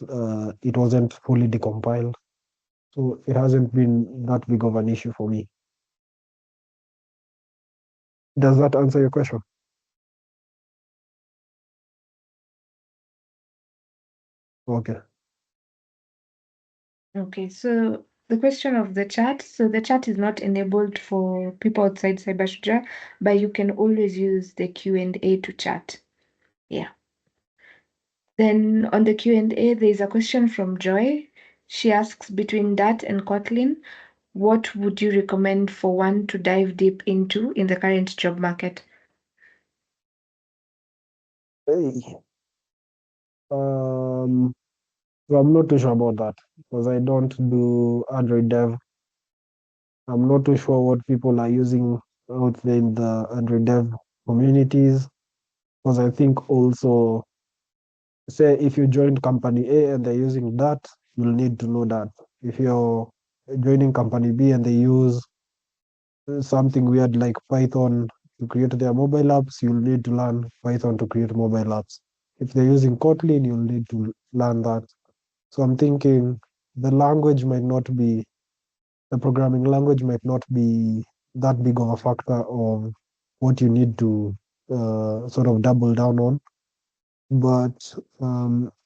it wasn't fully decompiled. So it hasn't been that big of an issue for me. Does that answer your question? Okay. Okay, so the question of the chat. So the chat is not enabled for people outside Cybershuja, but you can always use the Q&A to chat. Yeah. Then on the Q&A, there's a question from Joy. She asks, between Dart and Kotlin, what would you recommend for one to dive deep into in the current job market? Hey, um, so I'm not too sure about that because I don't do Android dev. I'm not too sure what people are using out there in the Android dev communities because I think also, say, if you joined company A and they're using that, you'll need to know that. If you're joining company B and they use something weird like Python to create their mobile apps, you'll need to learn Python to create mobile apps. If they're using Kotlin, you'll need to learn that. So I'm thinking the language might not be, the programming language might not be that big of a factor of what you need to sort of double down on. But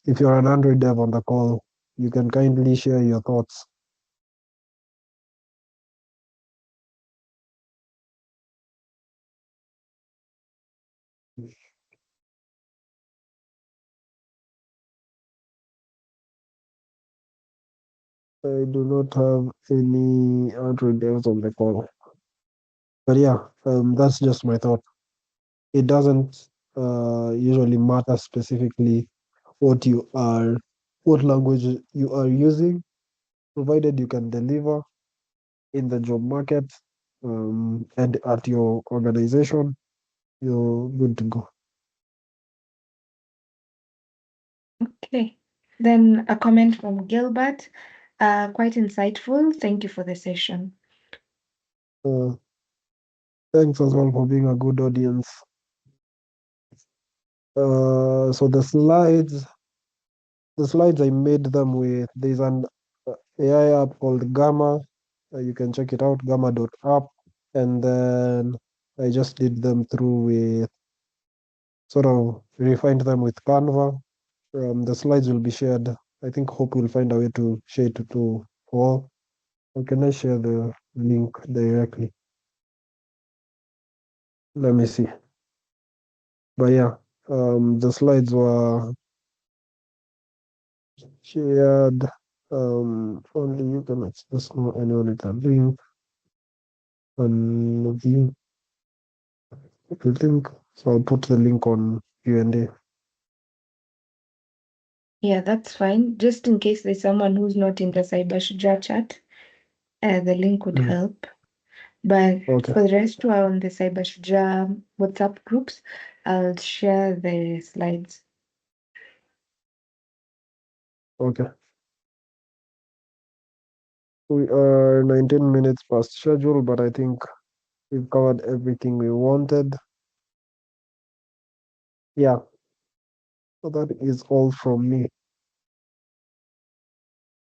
if you're an Android dev on the call, you can kindly share your thoughts. I do not have any Android devs on the call. But yeah, that's just my thought. It doesn't usually matter specifically what you are, what language you are using, provided you can deliver in the job market and at your organization, you're good to go. Okay. Then a comment from Gilbert. Quite insightful. Thank you for the session. Uh, Thanks as well for being a good audience. So the slides I made them with, there's an AI app called Gamma. You can check it out, gamma.app. And then I just did them through with, sort of refined them with Canva. The slides will be shared. I think Hope will find a way to share it to all. Or can I share the link directly? Let me see. But yeah, the slides were shared. Only you can access more anyone with a link and view the link. So I'll put the link on Q&A. Yeah, that's fine. Just in case there's someone who's not in the Cyber Shujaa chat, the link would help. But Okay. for the rest who are on the Cyber Shujaa WhatsApp groups, I'll share the slides. Okay. We are 19 minutes past schedule, but I think we've covered everything we wanted. Yeah, so that is all from me.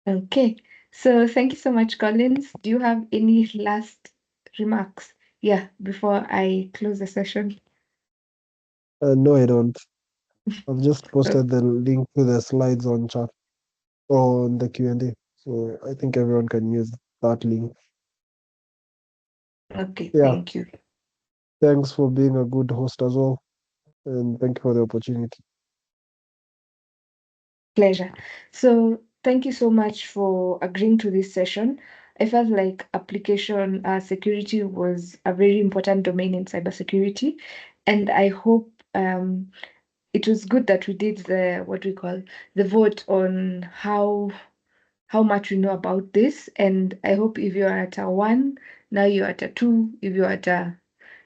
Okay. So thank you so much, Collins. Do you have any last remarks? Yeah, before I close the session. No, I don't. I've just Oh, posted the link to the slides on chat on the Q&A. So I think everyone can use that link. okay, Yeah, thank you. thanks for being a good host as well. And thank you for the opportunity. Pleasure. So thank you so much for agreeing to this session. I felt like application security was a very important domain in cybersecurity, and I hope it was good that we did the what we call the vote on how much we know about this. And I hope if you're at a one, now you're at a two. If you're at a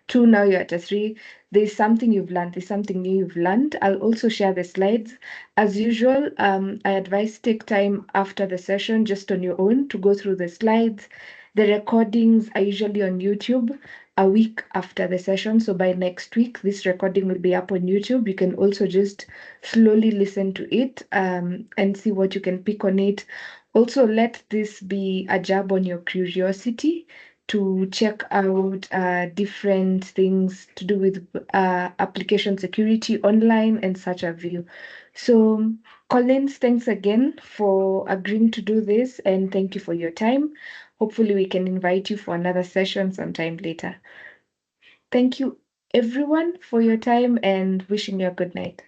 two, now you're at a three. There's something you've learned. There's something new you've learned. I'll also share the slides. As usual, I advise take time after the session just on your own to go through the slides. The recordings are usually on YouTube a week after the session. So by next week, this recording will be up on YouTube. You can also just slowly listen to it and see what you can pick on it. Also, let this be a jab on your curiosity to check out different things to do with application security online and such a view. So, Collins, thanks again for agreeing to do this and thank you for your time. Hopefully, we can invite you for another session sometime later. Thank you, everyone, for your time and wishing you a good night.